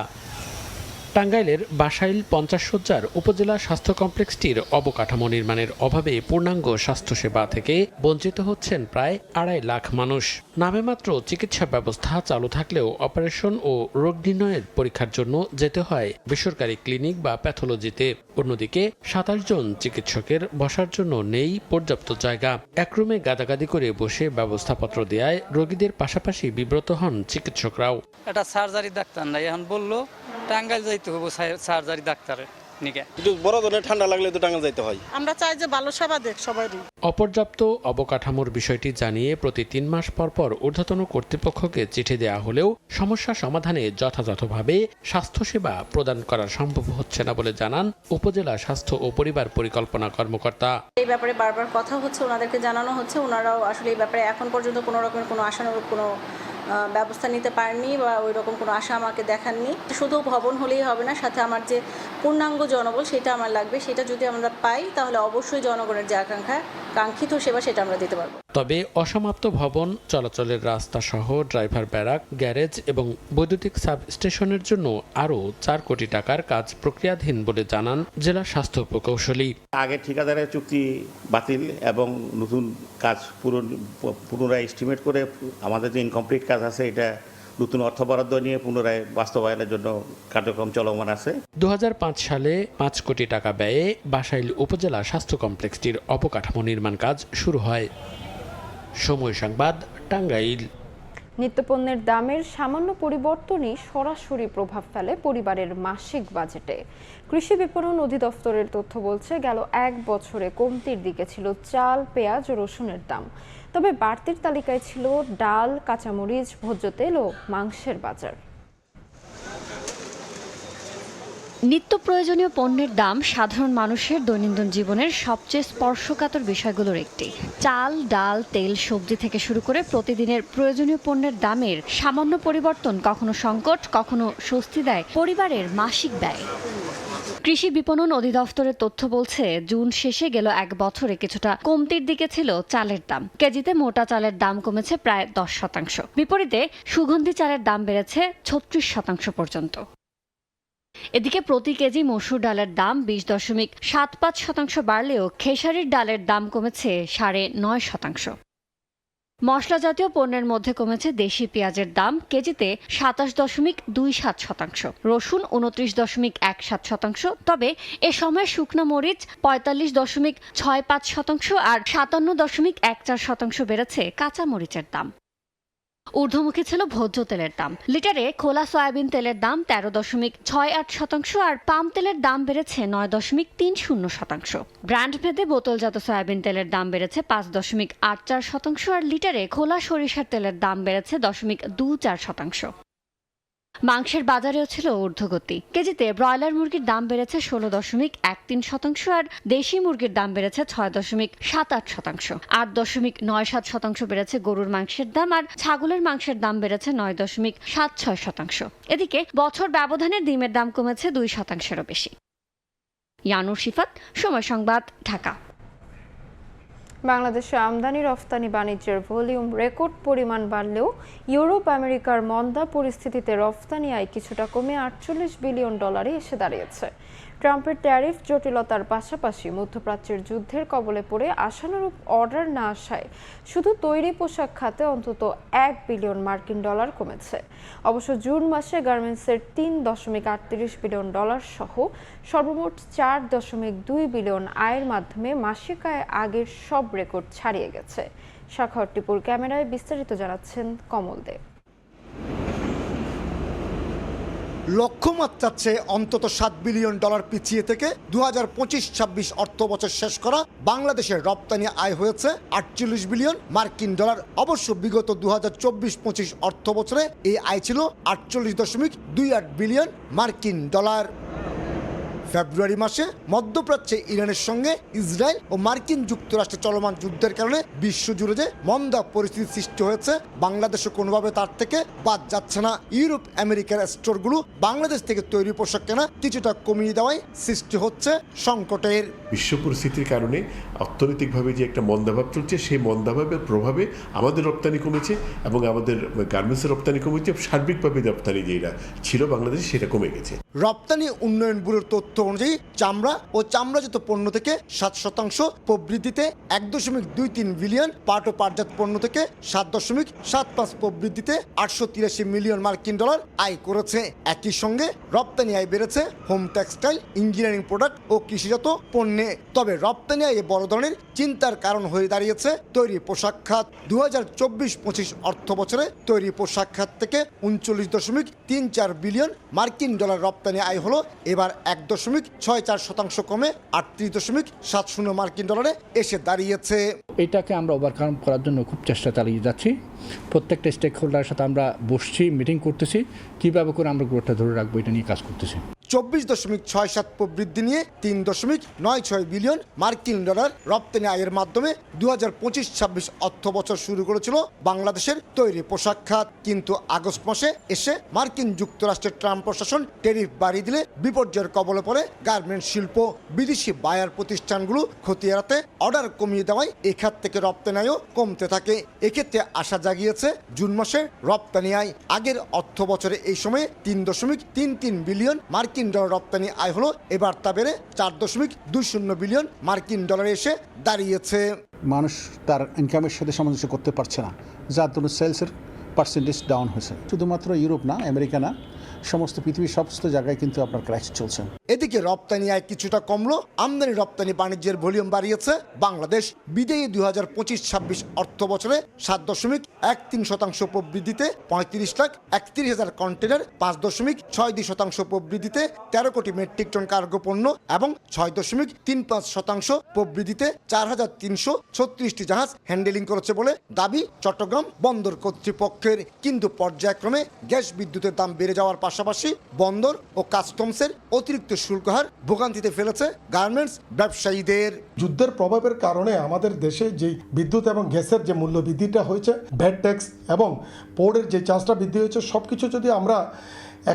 টাঙ্গাইলের বাসাইল 50 শয্যার উপজেলা স্বাস্থ্য কমপ্লেক্সটির অবকাঠামো নির্মাণের অভাবে পূর্ণাঙ্গ স্বাস্থ্যসেবা থেকে বঞ্চিত হচ্ছেন প্রায় 2.5 লাখ মানুষ। নামে মাত্র চিকিৎসা ব্যবস্থা চালু থাকলেও অপারেশন ও রোগ নির্ণয়ের পরীক্ষার জন্য যেতে হয় বেসরকারি ক্লিনিক বা প্যাথোলজিতে। অন্যদিকে 27 জন চিকিৎসকের বসার জন্য নেই পর্যাপ্ত জায়গা। এক রুমে গাদাগাদি করে বসে ব্যবস্থাপত্র দেয়ায় রোগীদের পাশাপাশি বিব্রত হন চিকিৎসকরাও। এটা সার্জারি ডাক্তার নাই, এখন বললো টাঙ্গাইল যাইতে হবে সার্জারি ডাক্তারে। নিকে একটু বড় ধরনের ঠান্ডা লাগলে তো টাঙ্গাইল যাইতে হয়। আমরা চাই যে ভালো সেবা দেখ সবারই। অপর্যাপ্ত অবকাঠামোর বিষয়টি জানিয়ে প্রতি 3 মাস পর ঊর্ধ্বতন কর্তৃপক্ষকে চিঠি দেওয়া হলেও সমস্যা সমাধানে যথাযথভাবে স্বাস্থ্যসেবা প্রদান করা সম্ভব হচ্ছে না বলে জানান উপজেলা স্বাস্থ্য ও পরিবার পরিকল্পনা কর্মকর্তা। এই ব্যাপারে বারবার কথা হচ্ছে, ওনাদেরকে জানানো হচ্ছে, ওনারাও আসলে এই ব্যাপারে এখন পর্যন্ত কোনো রকমের কোনো আশানুরূপ কোনো ব্যবস্থা নিতে পারেননি বা ওই রকম কোনো আশা আমাকে দেখাননি। শুধু ভবন হলেই হবে না, সাথে আমার যে পূর্ণাঙ্গ জনবল সেটা আমার লাগবে। সেটা যদি আমরা পাই তাহলে অবশ্যই জনগণের যে কাঙ্ক্ষিত সেবা সেটা আমরা দিতে পারবো। তবে অসমাপ্ত ভবন, চলাচলের রাস্তা সহ ড্রাইভার ব্যারাক, গ্যারেজ এবং বৈদ্যুতিক সাব স্টেশনের জন্য আরও 4 কোটি টাকার কাজ প্রক্রিয়াধীন বলে জানান জেলা স্বাস্থ্য প্রকৌশলী। আগে ঠিকাদারের চুক্তি বাতিল এবং নতুন কাজ পুনরায় এস্টিমেট করে আমাদের যে ইনকমপ্লিট কাজ আছে এটা নতুন অর্থ বরাদ্দ নিয়ে পুনরায় বাস্তবায়নের জন্য কার্যক্রম চলমান আছে। 2005 সালে 5 কোটি টাকা ব্যয়ে বাসাইল উপজেলা স্বাস্থ্য কমপ্লেক্সটির অবকাঠামো নির্মাণ কাজ শুরু হয়। সময় সংবাদ, টাঙ্গাইল। নিত্যপণ্যের দামের সামান্য পরিবর্তনই সরাসরি প্রভাব ফেলে পরিবারের মাসিক বাজেটে। কৃষি বিপণন অধিদপ্তরের তথ্য বলছে, গেল 1 বছরে কমতির দিকে ছিল চাল, পেঁয়াজ ও রসুনের দাম। তবে বাড়তির তালিকায় ছিল ডাল, কাঁচামরিচ, ভোজ্য তেল ও মাংসের বাজার। নিত্য প্রয়োজনীয় পণ্যের দাম সাধারণ মানুষের দৈনন্দিন জীবনের সবচেয়ে স্পর্শকাতর বিষয়গুলোর একটি। চাল, ডাল, তেল, সবজি থেকে শুরু করে প্রতিদিনের প্রয়োজনীয় পণ্যের দামের সামান্য পরিবর্তন কখনো সংকট, কখনো স্বস্তি দেয় পরিবারের মাসিক ব্যয়। কৃষি বিপণন অধিদপ্তরের তথ্য বলছে, জুন শেষে গেল 1 বছরে কিছুটা কমতির দিকে ছিল চালের দাম। কেজিতে মোটা চালের দাম কমেছে প্রায় 10%। বিপরীতে সুগন্ধি চালের দাম বেড়েছে 36% পর্যন্ত। এদিকে প্রতি কেজি মসুর ডালের দাম 20.75% বাড়লেও খেসারির ডালের দাম কমেছে 9.5%। মশলা জাতীয় পণ্যের মধ্যে কমেছে দেশি পেঁয়াজের দাম কেজিতে 27.27%, রসুন 29.17%। তবে এ সময় শুকনো মরিচ 45.65% আর 57.14% বেড়েছে কাঁচা মরিচের দাম। ঊর্ধ্বমুখী ছিল ভোজ্য তেলের দাম। লিটারে খোলা সয়াবিন তেলের দাম 13.68% আর পাম তেলের দাম বেড়েছে 9.30%। ব্র্যান্ড ভেদে বোতলজাত সয়াবিন তেলের দাম বেড়েছে 5.84% আর লিটারে খোলা সরিষার তেলের দাম বেড়েছে 0.24%। মাংসের বাজারেও ছিল ঊর্ধ্বগতি। কেজিতে ব্রয়লার মুরগির দাম বেড়েছে 16.13% আর দেশি মুরগির দাম বেড়েছে 6.78%। 8.97% বেড়েছে গরুর মাংসের দাম আর ছাগলের মাংসের দাম বেড়েছে 9.76%। এদিকে বছর ব্যবধানে ডিমের দাম কমেছে 2%-এরও বেশি। ইয়ানুর শিফাত, সময় সংবাদ, ঢাকা। বাংলাদেশে আমদানি রফতানি বাণিজ্যের ভলিউম রেকর্ড পরিমাণ বাড়লেও ইউরোপ আমেরিকার মন্দা পরিস্থিতিতে রফতানি আয় কিছুটা কমে $48 বিলিয়ন এসে দাঁড়িয়েছে। ট্রাম্পের ট্যারিফ জটিলতার পাশাপাশি মধ্যপ্রাচ্যের যুদ্ধের কবলে পড়ে আশানুরূপ অর্ডার না আসায় শুধু তৈরি পোশাক খাতে অন্তত $1 বিলিয়ন কমেছে। অবশ্য জুন মাসে গার্মেন্টসের $3.38 বিলিয়ন সহ সর্বমোট $4.2 বিলিয়ন আয়ের মাধ্যমে মাসিক আয় আগের সব রেকর্ড ছাড়িয়ে গেছে। শাখাওয়াত টিপুর ক্যামেরায় বিস্তারিত জানাচ্ছেন কমল দেব। লক্ষ্যমাত্রার চেয়ে অন্তত $7 বিলিয়ন পিছিয়ে থেকে 2025-26 অর্থ বছর শেষ করা বাংলাদেশের রপ্তানি আয় হয়েছে $48 বিলিয়ন। অবশ্য বিগত 2024-25 অর্থ বছরে এই আয় ছিল $48.28 বিলিয়ন। ফেব্রুয়ারি মাসে মধ্যপ্রাচ্যে ইরানের সঙ্গে ইসরায়েল ও মার্কিন যুক্তরাষ্ট্রের চলমান যুদ্ধের কারণে বিশ্বজুড়ে যে মন্দা পরিস্থিতি সৃষ্টি হয়েছে, বাংলাদেশও কোনোভাবে তার থেকে বাদ যাচ্ছে না। ইউরোপ আমেরিকার স্টোরগুলো বাংলাদেশ থেকে তৈরি পোশাক কেনা কিছুটা কমিয়ে দেওয়ায় সৃষ্টি হচ্ছে সংকটের। বিশ্ব পরিস্থিতির কারণে অর্থনৈতিকভাবে যে একটা মন্দাভাব চলছে, সেই মন্দাভাবের প্রভাবে আমাদের রপ্তানি কমেছে এবং আমাদের গার্মেন্টসের রপ্তানি কমেছে। সার্বিকভাবে রপ্তানি যেটা ছিল বাংলাদেশে সেটা কমে গেছে। রপ্তানি উন্নয়ন ব্যুরোর তথ্য অনুযায়ী চামড়া ও চামড়াজাত পণ্য থেকে 7% প্রবৃদ্ধিতে $1.23 বিলিয়ন, পাট ও পাটজাত পণ্য থেকে 7.75 প্রবৃদ্ধিতে $883 মিলিয়ন আয় করেছে। একই সঙ্গে রপ্তানি আয় বেড়েছে হোম টেক্সটাইল, ইঞ্জিনিয়ারিং প্রোডাক্ট ও কৃষিজাত পণ্যে। সামনে। তবে রপ্তানি আয়ে বড় ধরনের চিন্তার কারণ হয়ে দাঁড়িয়েছে তৈরি পোশাক খাত। 2024-25 অর্থ বছরে তৈরি পোশাক খাত থেকে 39.34 বিলিয়ন মার্কিন ডলার রপ্তানি আয় হলো এবার 1.64% কমে 38.70 মার্কিন ডলারে এসে দাঁড়িয়েছে। এটাকে আমরা ওভারকাম করার জন্য খুব চেষ্টা চালিয়ে যাচ্ছি। প্রত্যেকটা স্টেক হোল্ডারের সাথে আমরা বসছি, মিটিং করতেছি, কিভাবে করে আমরা গ্রোথটা ধরে রাখবো এটা নিয়ে কাজ করতেছি। 24.67 প্রবৃদ্ধি নিয়ে 3.96 বিলিয়ন মার্কিন ডলার রপ্তানি আয়ের মাধ্যমে 2025-26 অর্থ বছর শুরু করেছিল বাংলাদেশের তৈরি পোশাক খাত। কিন্তু আগস্ট মাসে এসে মার্কিন যুক্তরাষ্ট্রের ট্রাম্প প্রশাসন ট্যারিফ বাড়িয়ে দিলে বিপর্যয়ের কবলে পড়ে গার্মেন্টস শিল্প। বিদেশি বায়ার প্রতিষ্ঠানগুলো ক্ষতি এড়াতে অর্ডার কমিয়ে দেওয়ায় এ খাত থেকে রপ্তানি আয়ও কমতে থাকে। এক্ষেত্রে আশা জাগিয়েছে জুন মাসের রপ্তানি আয়। আগের অর্থ বছরে এই সময়ে 3.33 বিলিয়ন মার্কিন ডলার রপ্তানি আয় হলো, এবার তা বেড়ে 4.20 বিলিয়ন মার্কিন ডলারে এসে দাঁড়িয়েছে। মানুষ তার ইনকামের সাথে সামঞ্জস্য করতে পারছে না, যার জন্য সেলসের পার্সেন্টেজ ডাউন হয়েছে। শুধুমাত্র ইউরোপ না, আমেরিকা না, সমস্ত পৃথিবীর সমস্ত জায়গায় কিন্তু আপনার ক্রাইসিস চলছে। এদিকে রপ্তানি আয় কিছুটা কমলো, আমদানি রপ্তানি বাণিজ্যের ভলিউম বাড়িয়েছে বাংলাদেশ। বিদেশি 2025-26 অর্থ বছরে 7.13% প্রবৃদ্ধিতে 35,31,000 কন্টেনার, 5.62% প্রবৃদ্ধিতে 13 কোটি মেট্রিক টন কার্গো পণ্য এবং 6.35% প্রবৃদ্ধিতে 4,336টি জাহাজ হ্যান্ডেলিং করেছে বলে দাবি চট্টগ্রাম বন্দর কর্তৃপক্ষের। কিন্তু পর্যায়ক্রমে গ্যাস বিদ্যুতের দাম বেড়ে যাওয়ার পাশাপাশি বন্দর ও কাস্টমসের অতিরিক্ত শুল্ক হার ভোগান্তিতে ফেলেছে গার্মেন্টস ব্যবসায়ীদের। যুদ্ধের প্রভাবের কারণে আমাদের দেশে যে বিদ্যুৎ এবং গ্যাসের যে মূল্য বৃদ্ধিটা হয়েছে, ভ্যাট ট্যাক্স এবং পোর্টের যে চার্জটা বৃদ্ধি হয়েছে, সব কিছু যদি আমরা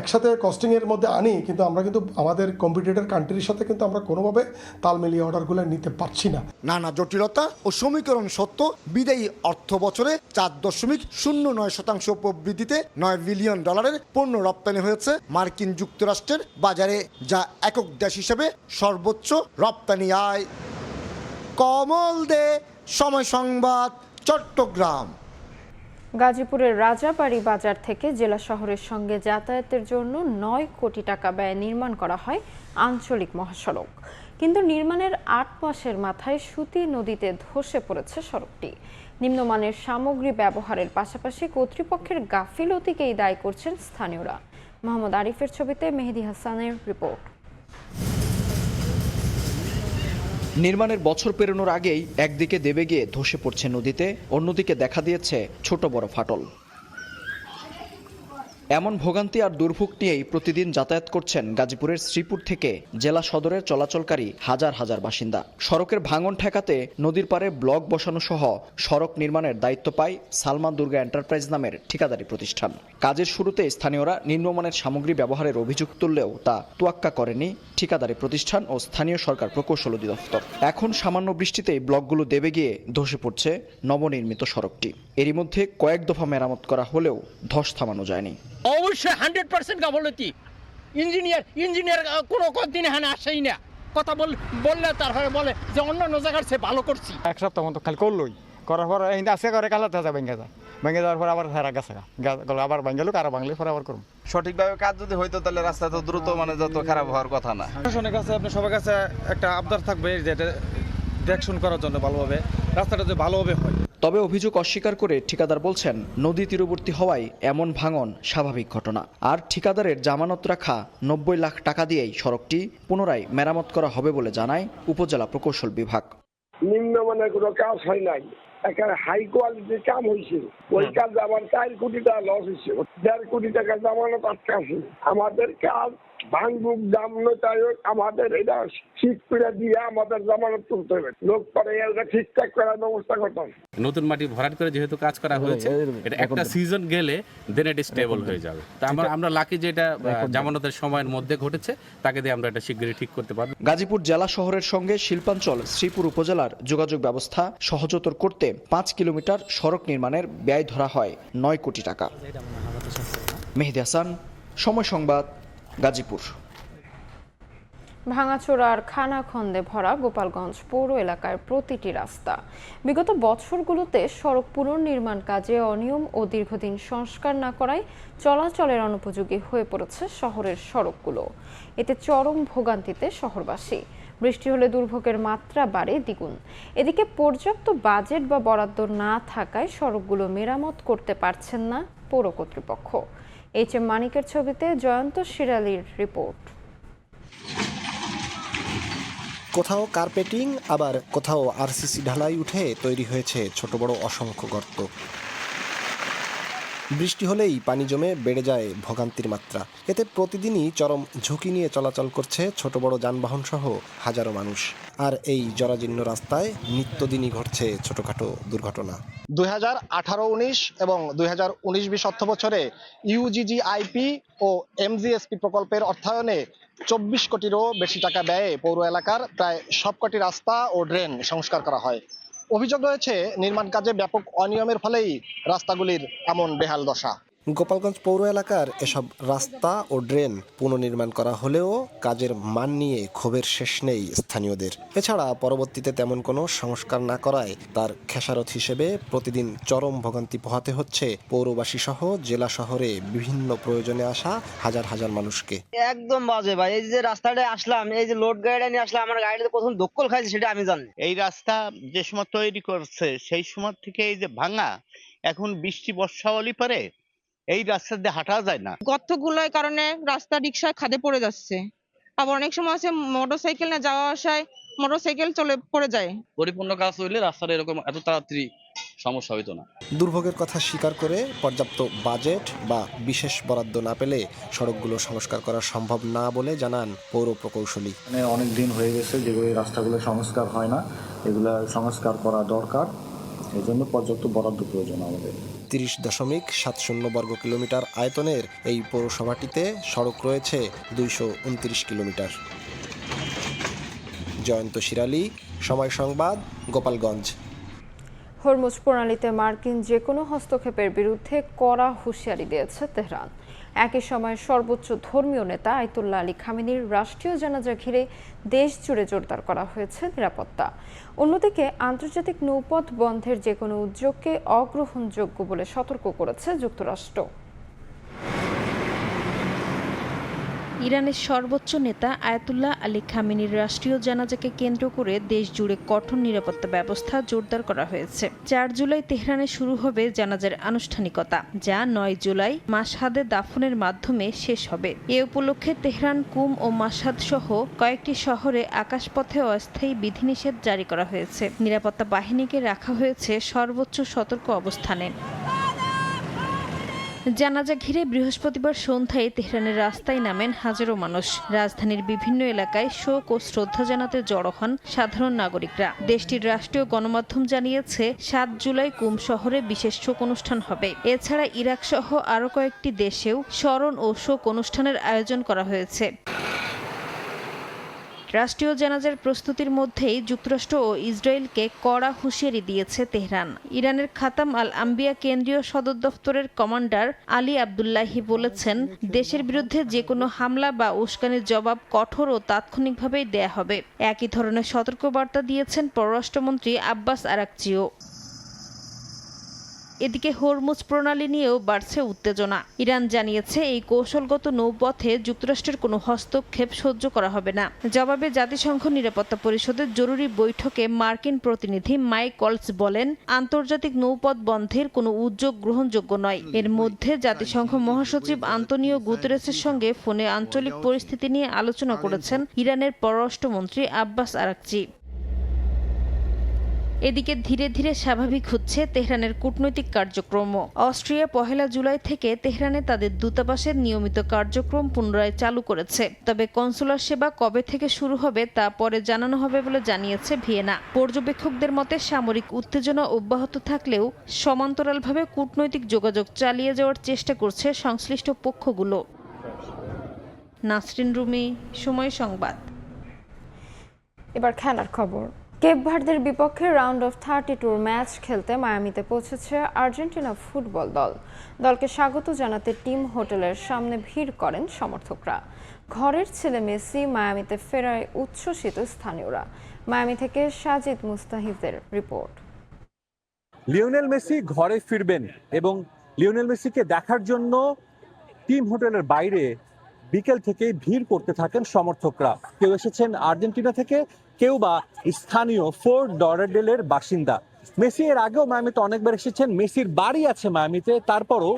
একসাথে কস্টিংয়ের মধ্যে আনি, কিন্তু আমরা কিন্তু আমাদের কম্পিটিটর কান্ট্রির সাথে কিন্তু আমরা কোনোভাবে তাল মিলিয়ে অর্ডারগুলো নিতে পারছি না। নানা জটিলতা ও সমীকরণ সত্ত্বেও বিদায়ী অর্থ বছরে 4.09% প্রবৃদ্ধিতে 9 বিলিয়ন ডলারের পণ্য রপ্তানি হয়েছে মার্কিন যুক্তরাষ্ট্রের বাজারে, যা একক দেশ হিসেবে সর্বোচ্চ রপ্তানি আয়। কমল দে, সময় সংবাদ, চট্টগ্রাম। গাজীপুরের রাজাবাড়ী বাজার থেকে জেলা শহরের সঙ্গে যাতায়াতের জন্য 9 কোটি টাকা ব্যয়ে নির্মাণ করা হয় আঞ্চলিক মহাসড়ক। কিন্তু নির্মাণের 8 মাসের মাথায় সুতি নদীতে ধসে পড়েছে সড়কটি। নিম্নমানের সামগ্রী ব্যবহারের পাশাপাশি কর্তৃপক্ষের গাফিলতিকেই দায়ী করছেন স্থানীয়রা। মোহাম্মদ আরিফের ছবিতে মেহেদি হাসানের রিপোর্ট। নির্মাণের বছর পেরোনোর আগেই একদিকে দেবে গিয়ে ধসে পড়ছে নদীতে, অন্যদিকে দেখা দিয়েছে ছোট বড় ফাটল। এমন ভোগান্তি আর দুর্ভোগ নিয়েই প্রতিদিন যাতায়াত করছেন গাজীপুরের শ্রীপুর থেকে জেলা সদরের চলাচলকারী হাজার হাজার বাসিন্দা। সড়কের ভাঙন ঠেকাতে নদীর পাড়ে ব্লক বসানো সহ সড়ক নির্মাণের দায়িত্ব পায় সালমান দুর্গা এন্টারপ্রাইজ নামের ঠিকাদারি প্রতিষ্ঠান। কাজের শুরুতে স্থানীয়রা নিম্নমানের সামগ্রী ব্যবহারের অভিযোগ তুললেও তা তোয়াক্কা করেনি ঠিকাদারি প্রতিষ্ঠান ও স্থানীয় সরকার প্রকৌশল অধিদপ্তর। এখন সামান্য বৃষ্টিতেই ব্লকগুলো দেবে গিয়ে ধসে পড়ছে নবনির্মিত সড়কটি। এরই মধ্যে কয়েক দফা মেরামত করা হলেও ধস থামানো যায়নি। অবশ্যই 100% গাফলতি। ইঞ্জিনিয়ার কোনো দিন এখানে আসেই না, কথা বললে তারপরে বলে যে অন্য জায়গার চেয়ে ভালো করছি। এক সপ্তাহ মতো খালি করলোই, করার পর আজকে করে কালাতে যায়, ভেঙে যায়, ভেঙে যাওয়ার পর আবার সারা গেছে আবার ভেঙে গেল, আরো ভাঙলে পরে আবার করুন। সঠিকভাবে কাজ যদি হইতো তাহলে রাস্তা তো দ্রুত যত খারাপ হওয়ার কথা না। প্রশাসনের কাছে আপনি সবার কাছে একটা আবদার থাকবে যে এটা দেখশন করার জন্য ভালোভাবে রাস্তাটা যদি ভালোভাবে হয়। তবে অভিযোগ অস্বীকার করে ঠিকাদার বলছেন নদী তীরবর্তী হওয়ায় এমন ভাঙন স্বাভাবিক ঘটনা। আর ঠিকাদারের জামানত রাখা 90 লাখ টাকা দিয়েই সড়কটি পুনরায় মেরামত করা হবে বলে জানায় উপজেলা প্রকৌশল বিভাগ। নিম্নমানের কোনো কাজ হয় নাই, একটা হাই কোয়ালিটির কাম হয়েছে। ওই কাজ আবার 4 কোটি টাকা লস হয়েছে, 1.5 কোটি টাকা জামানত আটকে আছে। আমাদের কাজ ভাঙুক দাম নয়, আমাদের এটা ঠিক করে দিয়ে আমাদের জামানত তুলতে হবে, লোক পরে এটা ঠিকঠাক করার ব্যবস্থা করতে হবে। নতুন মাটি ভরাট করে যেহেতু কাজ করা হয়েছে, এটা একটা সিজন গেলে দেন এটা স্টেবল হয়ে যাবে। তা আমরা লাকি যে এটা জামানতের সময়ের মধ্যে ঘটেছে, তাকে দিয়ে আমরা এটা শীঘ্রই ঠিক করতে পারব। গাজীপুর জেলা শহরের সঙ্গে শিল্পাঞ্চল শ্রীপুর উপজেলার যোগাযোগ ব্যবস্থা সহজতর করতে 5 কিলোমিটার সড়ক নির্মাণের ব্যয় ধরা হয় 9 কোটি টাকা। মেহেদি হাসান, সময় সংবাদ, গাজীপুর। ভাঙাচোরা আর খানাখন্দে ভরা গোপালগঞ্জ পৌর এলাকার প্রতিটি রাস্তা। বিগত বছরগুলোতে সড়ক পুনর্নির্মাণ কাজে অনিয়ম ও দীর্ঘদিন সংস্কার না করায় চলাচলের অনুপযোগী হয়ে পড়েছে শহরের সড়কগুলো। এতে চরম ভোগান্তিতে শহরবাসী। বৃষ্টি হলে দুর্ভোগের মাত্রা বাড়ে দ্বিগুণ। এদিকে পর্যাপ্ত বাজেট বা বরাদ্দ না থাকায় সড়কগুলো মেরামত করতে পারছেন না পৌর কর্তৃপক্ষ। HM মানিকের ছবিতে জয়ন্ত শিরালির রিপোর্ট। কোথাও কার্পেটিং, আবার কোথাও RCC ঢালাই উঠে তৈরি হয়েছে ছোট বড় অসংখ্য গর্ত। বৃষ্টি হলেই পানি জমে বেড়ে যায় ভোগান্তির মাত্রা। এতে প্রতিদিনই চরম ঝুঁকি নিয়ে চলাচল করছে ছোট বড় যানবাহন সহ হাজারো মানুষ। আর এই জরাজীর্ণ রাস্তায় নিত্যদিনই ঘটছে ছোটখাটো দুর্ঘটনা। 2018-19 এবং 2019-20 অর্থ বছরে UGGIP ও MGSP প্রকল্পের অর্থায়নে 24 কোটিরও বেশি টাকা ব্যয়ে পৌর এলাকার প্রায় সবকটি রাস্তা ও ড্রেন সংস্কার করা হয়। অভিযোগ রয়েছে নির্মাণ কাজে ব্যাপক অনিয়মের ফলেই রাস্তাগুলির এমন বেহাল দশা। গোপালগঞ্জ পৌর এলাকার এসব রাস্তা ও ড্রেন পুনর্নির্মাণ করা হলেও কাজের মান নিয়ে ক্ষোভের শেষ নেই স্থানীয়দের। এছাড়া পরবর্তীতে তেমন কোনো সংস্কার না করায় তার খেসারত হিসেবে প্রতিদিন চরম ভোগান্তি পোহাতে হচ্ছে পৌরবাসী সহ জেলা শহরে বিভিন্ন প্রয়োজনে আসা হাজার হাজার মানুষকে। একদম বাজে ভাই, এই যে রাস্তাটা আসলাম, এই যে লোড গাড়িটা নিয়ে আসলাম, আমার গাড়িতে প্রথম দক্কল খাইছে সেটা আমি জানি। এই রাস্তা যে সময় তৈরি করছে সেই সময় থেকে এই যে ভাঙা, এখন বৃষ্টি বর্ষা হলে পরে এই রাস্তা দিয়ে হাঁটা যায় না। গর্তগুলোর কারণে রাস্তা রিকশায় খাদে পড়ে যাচ্ছে। আবার অনেক সময় আছে মোটরসাইকেল নিয়ে যাওয়া আসায় মোটরসাইকেল চলে পড়ে যায়। পরিপূর্ণ কাজ হইলে রাস্তাটা এরকম এত তাড়াতাড়ি সমস্যা হইতো না। দুর্ভোগের কথা স্বীকার করে পর্যাপ্ত বাজেট বা বিশেষ বরাদ্দ না পেলে সড়কগুলো সংস্কার করা সম্ভব না বলে জানান পৌর প্রকৌশলী। অনেক দিন হয়ে গেছে যেগুলো রাস্তাগুলো সংস্কার হয় না, এগুলা সংস্কার করা দরকার। এই জন্য পর্যাপ্ত বরাদ্দ প্রয়োজন আমাদের। 30.70 বর্গ কিলোমিটার আয়তনের এই পৌরসভাটিতে সড়ক রয়েছে 229 কিলোমিটার। জয়ন্ত শিরালি, সময় সংবাদ, গোপালগঞ্জ। হরমুজ প্রণালীতে মার্কিন যে কোনো হস্তক্ষেপের বিরুদ্ধে কড়া হুঁশিয়ারি দিয়েছে তেহরান। একই সময় সর্বোচ্চ ধর্মীয় নেতা আয়াতুল্লাহ আলী খামেনির রাষ্ট্রীয় জানাজা ঘিরে দেশ জুড়ে জোরদার করা হয়েছে নিরাপত্তা। অন্যদিকে আন্তর্জাতিক নৌপথ বন্ধের যে কোনো উদ্যোগকে অগ্রহণযোগ্য বলে সতর্ক করেছে যুক্তরাষ্ট্র। ইরানের সর্বোচ্চ নেতা আয়াতুল্লাহ আলী খামেনির রাষ্ট্রীয় জানাজাকে কেন্দ্র করে দেশ জুড়ে কঠোর নিরাপত্তা ব্যবস্থা জোরদার করা হয়েছে। 4 জুলাই তেহরানে শুরু হবে জানাজার আনুষ্ঠানিকতা, যা 9 জুলাই মাশহাদে দাফনের মাধ্যমে শেষ হবে। এ উপলক্ষে তেহরান, কুম ও মাশহাদ সহ কয়েকটি শহরে আকাশপথে অস্থায়ী বিধিনিষেধ জারি করা হয়েছে। নিরাপত্তা বাহিনীকে রাখা হয়েছে সর্বোচ্চ সতর্ক অবস্থানে। জানাজা ঘিরে বৃহস্পতিবার সন্ধ্যায় তেহরানের রাস্তায় নামেন হাজারো মানুষ। রাজধানীর বিভিন্ন এলাকায় শোক ও শ্রদ্ধা জানাতে জড়ো হন সাধারণ নাগরিকরা। দেশটির রাষ্ট্রীয় গণমাধ্যম জানিয়েছে 7 জুলাই কুম শহরে বিশেষ শোক অনুষ্ঠান হবে। এছাড়া ইরাক সহ আরও কয়েকটি দেশেও স্মরণ ও শোক অনুষ্ঠানের আয়োজন করা হয়েছে। রাষ্ট্রীয় জানাজার প্রস্তুতির মধ্যেই যুক্তরাষ্ট্র ও ইসরায়েলকে কড়া হুঁশিয়ারি দিয়েছে তেহরান। ইরানের খাতাম আল আম্বিয়া কেন্দ্রীয় সদর দফতরের কমান্ডার আলী আবদুল্লাহি বলেছেন, দেশের বিরুদ্ধে যে কোনো হামলা বা উস্কানির জবাব কঠোর ও তাৎক্ষণিকভাবেই দেয়া হবে। একই ধরনের সতর্কবার্তা দিয়েছেন পররাষ্ট্রমন্ত্রী আব্বাস আরাকচিও। এদিকে হরমুজ প্রণালী নিয়েও বাড়ছে উত্তেজনা। ইরান জানিয়েছে এই কৌশলগত নৌপথে যুক্তরাষ্ট্রের কোনো হস্তক্ষেপ সহ্য করা হবে না। জবাবে জাতিসংঘ নিরাপত্তা পরিষদের জরুরি বৈঠকে মার্কিন প্রতিনিধি মাইক ওয়ালস বলেন, আন্তর্জাতিক নৌপথ বন্ধের কোনো উদ্যোগ গ্রহণযোগ্য নয়। এর মধ্যে জাতিসংঘ মহাসচিব আন্তোনিও গুতেরেসের সঙ্গে ফোনে আঞ্চলিক পরিস্থিতি নিয়ে আলোচনা করেছেন ইরানের পররাষ্ট্রমন্ত্রী আব্বাস আরাকচি। এদিকে ধীরে ধীরে স্বাভাবিক হচ্ছে তেহরানের কূটনৈতিক কার্যক্রম। অস্ট্রিয়া 1 জুলাই থেকে তেহরানে তাদের দূতাবাসের নিয়মিত কার্যক্রম পুনরায় চালু করেছে। তবে কনসুলার সেবা কবে থেকে শুরু হবে তা পরে জানানো হবে বলে জানিয়েছে ভিয়েনা। পর্যবেক্ষকদের মতে সামরিক উত্তেজনা অব্যাহত থাকলেও সমান্তরালভাবে কূটনৈতিক যোগাযোগ চালিয়ে যাওয়ার চেষ্টা করছে সংশ্লিষ্ট পক্ষগুলো। নাসরিন রুমি, সময় সংবাদ। এবার খেলার খবর। কেপ ভার্দের বিপক্ষে রাউন্ড অফ 32 ম্যাচ খেলতে মায়ামিতে পৌঁছেছে আর্জেন্টিনা ফুটবল দল। দলকে স্বাগত জানাতে টিম হোটেলের সামনে ভিড় করেন সমর্থকরা। ঘরের ছেলে মেসি মায়ামিতে ফেরায় উচ্ছ্বসিত স্থানীয়রা। মায়ামি থেকে সাজিদ মুস্তাহিদের রিপোর্ট। লিওনেল মেসি ঘরে ফিরবেন এবং লিওনেল মেসিকে দেখার জন্য টিম হোটেলের বাইরে বিকেল থেকেই ভিড় করতে থাকেন সমর্থকরা। কেউ এসেছেন আর্জেন্টিনা থেকে, কেউ বা স্থানীয় ফোর্ট লডারডেলের বাসিন্দা। মেসি এর আগেও মায়ামিতে অনেকবার এসেছেন, মেসির বাড়ি আছে মায়ামিতে, তারপরও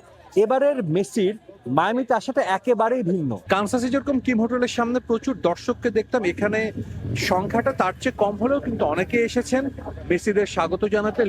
এবারের মেসির মায়ামিতে আসাটা একেবারেই ভিন্ন। কানসাসে যেরকম কিম হোটেলের সামনে প্রচুর দর্শককে দেখতাম, এখানে সংখ্যাটা তার চেয়ে কম হলেও কিন্তু অনেকে এসেছেন মেসিদের স্বাগত জানাতে।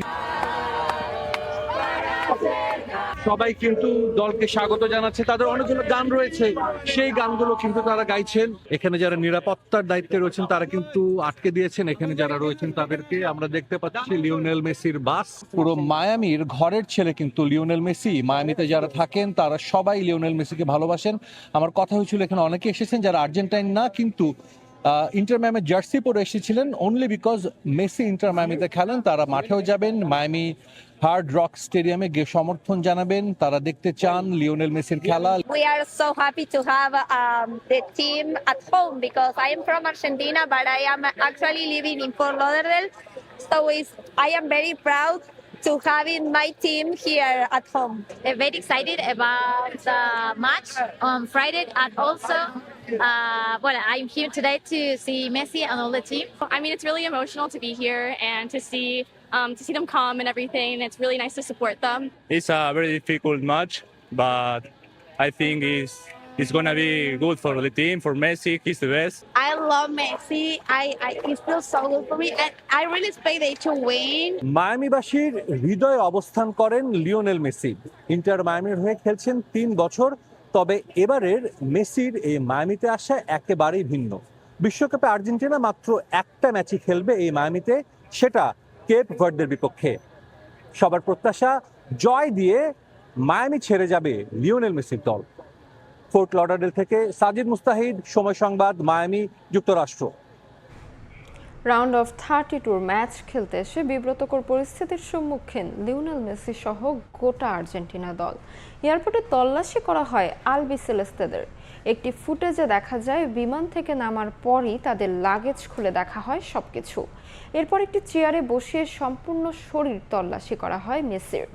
সবাই কিন্তু দলকে স্বাগত জানাচ্ছে, তাদের অনেকগুলো গান রয়েছে, সেই গানগুলো কিন্তু তারা গাইছেন। এখানে যারা নিরাপত্তার দায়িত্বে রয়েছেন তারা কিন্তু আটকে দিয়েছেন এখানে যারা রয়েছেন তাদেরকে। আমরা দেখতে পাচ্ছি লিওনেল মেসির বাস। পুরো মায়ামির ঘরের ছেলে কিন্তু লিওনেল মেসি। মায়ামিতে যারা থাকেন তারা সবাই লিওনেল মেসিকে ভালোবাসেন। আমার কথা হয়েছিল এখানে অনেকে এসেছেন যারা আর্জেন্টাইন না, কিন্তু ইন্টার মায়ামির জার্সি পরে এসেছিলেন অনলি বিকজ মেসি ইন্টার মায়ামিতে খেলেন। তারা মাঠেও যাবেন, মায়ামি হার্ড রক স্টেডিয়ামে গিয়ে সমর্থন জানাবেন, তারা দেখতে চান লিওনেল মেসির খেলা। We are so happy to have the team at home because I am from Argentina, but I am actually living in Fort Lauderdale. So I am very proud to having my team here at home. I'm very excited about the match on Friday, and also I'm here today to see Messi and all the team. I mean, it's really emotional to be here and to see them come and everything. It's really nice to support them. It's a very difficult match, but I think it's gonna be good for the team, for Messi. He's the best. I love Messi. He feels so good for me, and I really expect they to win. মায়ামিবাসীর হৃদয়ে অবস্থান করেন Lionel Messi. Inter মায়ামির হয়ে খেলছেন 3 বছর, তবে এবারের মেসির এই মায়ামিতে আসা একেবারেই ভিন্ন। বিশ্বকাপে আর্জেন্টিনা মাত্র একটা ম্যাচই খেলবে এই মায়ামিতে, সেটা কেপ ভার্দের বিপক্ষে। সবার প্রত্যাশা জয় দিয়ে মায়ামি ছেড়ে যাবে লিওনেল মেসির দল। ফোর্ট লডারডেল থেকে সাজিদ মুস্তাহিদ, সময় সংবাদ, মায়ামি, যুক্তরাষ্ট্র। রাউন্ড অফ 32 ম্যাচ খেলতে এসে বিব্রতকর পরিস্থিতির সম্মুখীন লিওনেল মেসি সহ গোটা আর্জেন্টিনা দল। এয়ারপোর্টে তল্লাশি করা হয় আলবিসেলেস্তেদের। একটি ফুটেজে দেখা যায় বিমান থেকে নামার পরই তাদের লাগেজ খুলে দেখা হয় সবকিছু। এরপর একটি চেয়ারে বসিয়ে সম্পূর্ণ শরীর তল্লাশি করা হয় মেসির।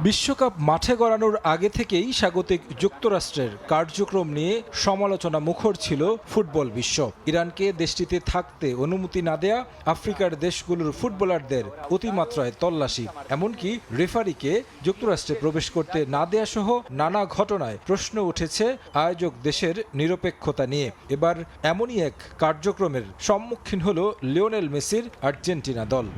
বিশ্বকাপ মাঠে গড়ানোর আগে থেকেই স্বাগতিক যুক্তরাষ্ট্রের কার্যক্রম নিয়ে সমালোচনা মুখর ছিল ফুটবল বিশ্ব। ইরানকে দেশটিতে থাকতে অনুমতি না দেয়া, আফ্রিকার দেশগুলোর ফুটবলারদের অতিমাত্রায় তল্লাশি, এমনকি রেফারিকে যুক্তরাষ্ট্রে প্রবেশ করতে না দেয়া সহ নানা ঘটনায় প্রশ্ন উঠেছে আয়োজক দেশের নিরপেক্ষতা নিয়ে। এবার এমনই এক কার্যক্রমের সম্মুখীন হল লিওনেল মেসির আর্জেন্টিনা দল।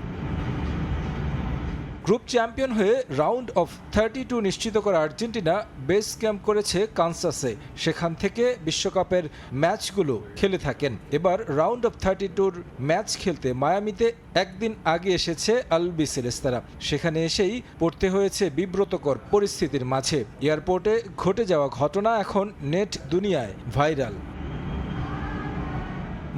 গ্রুপ চ্যাম্পিয়ন হয়ে রাউন্ড অফ 32 নিশ্চিত করা আর্জেন্টিনা বেস ক্যাম্প করেছে কানসাসে। সেখান থেকে বিশ্বকাপের ম্যাচগুলো খেলে থাকেন। এবার রাউন্ড অফ 32-র ম্যাচ খেলতে মায়ামিতে একদিন আগে এসেছে আলবিসেলেস্তারা। সেখানে এসেই পড়তে হয়েছে বিব্রতকর পরিস্থিতির মাঝে। এয়ারপোর্টে ঘটে যাওয়া ঘটনা এখন নেট দুনিয়ায় ভাইরাল।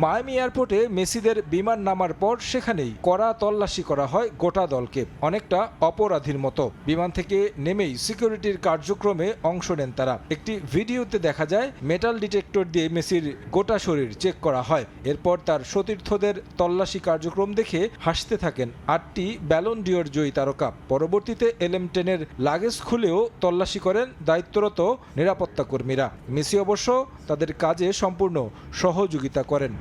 মায়ামি এয়ারপোর্টে মেসিদের বিমান নামার পর সেখানেই কড়া তল্লাশি করা হয় গোটা দলকে, অনেকটা অপরাধীর মতো। বিমান থেকে নেমেই সিকিউরিটির কার্যক্রমে অংশ নেন তারা। একটি ভিডিওতে দেখা যায় মেটাল ডিটেক্টর দিয়ে মেসির গোটা শরীর চেক করা হয়। এরপর তার সতীর্থদের তল্লাশি কার্যক্রম দেখে হাসতে থাকেন 8টি ব্যালন ডিওর জয়ী তারকা। পরবর্তীতে LM10-এর লাগেজ খুলেও তল্লাশি করেন দায়িত্বরত নিরাপত্তা কর্মীরা। মেসি অবশ্য তাদের কাজে সম্পূর্ণ সহযোগিতা করেন।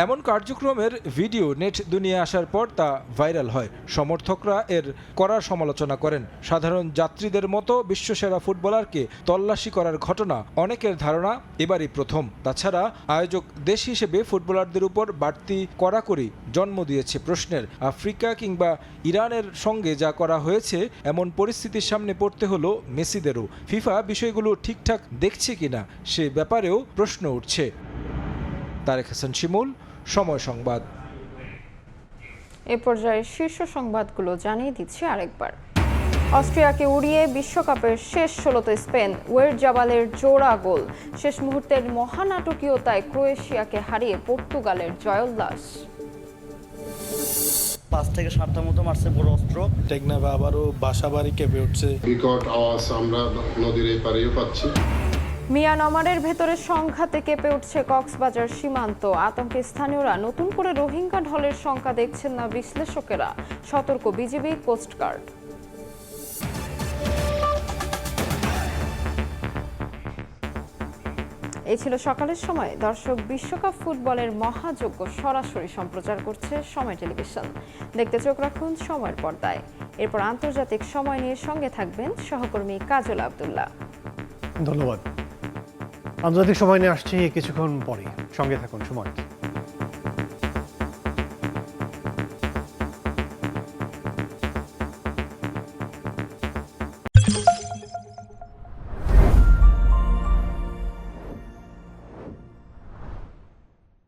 এমন কার্যক্রমের ভিডিও নেট দুনিয়ায় আসার পর তা ভাইরাল হয়। সমর্থকরা এর কড়া সমালোচনা করেন। সাধারণ যাত্রীদের মতো বিশ্বসেরা ফুটবলারকে তল্লাশি করার ঘটনা অনেকের ধারণা এবারই প্রথম। তাছাড়া আয়োজক দেশ হিসেবে ফুটবলারদের উপর বাড়তি কড়াকড়ি জন্ম দিয়েছে প্রশ্নের। আফ্রিকা কিংবা ইরানের সঙ্গে যা করা হয়েছে, এমন পরিস্থিতির সামনে পড়তে হলো মেসিদেরও। ফিফা বিষয়গুলো ঠিকঠাক দেখছে কিনা সে ব্যাপারেও প্রশ্ন উঠছে। তারেক হাসান শিমুল, সময় সংবাদ। এ পর্যায়ে শীর্ষ সংবাদগুলো জানিয়ে দিচ্ছি আরেকবার। অস্ট্রিয়াকে উড়িয়ে বিশ্বকাপের শেষ 16তে স্পেন, ওয়েরজাবালের জোড়া গোল। শেষ মুহূর্তের মহানাটকীয়তায় ক্রোয়েশিয়াকে হারিয়ে পর্তুগালের জয়োল্লাস। 5 থেকে 7টা মতো মারছে বড় অস্ত্র। টেকনাফে আবারও বাসাবাড়ি কেঁপে উঠছে। বিকট আওয়াজ আমরা নদীর এপারেও পাচ্ছি। মিয়ানমারের ভেতরে সংঘাতে কেঁপে উঠছে কক্সবাজার সীমান্ত। আতঙ্কে স্থানীয়রা, নতুন করে রোহিঙ্গা ঢলের শঙ্কা দেখছেন না বিশ্লেষকেরা। সতর্ক বিজিবি, কোস্টগার্ড। এই ছিল সকালের সময়। দর্শক, বিশ্বকাপ ফুটবলের মহাযজ্ঞ সরাসরি সম্প্রচার করছে সময় টেলিভিশন। দেখতে চোখ রাখুন সময়ের পর্দায়। এরপর আন্তর্জাতিক সময় নিয়ে সঙ্গে থাকবেন সহকর্মী কাজল আব্দুল্লাহ। ধন্যবাদ। আন্তর্জাতিক সময় নিয়ে আসছি কিছুক্ষণ পরে, সঙ্গে থাকুন সময়।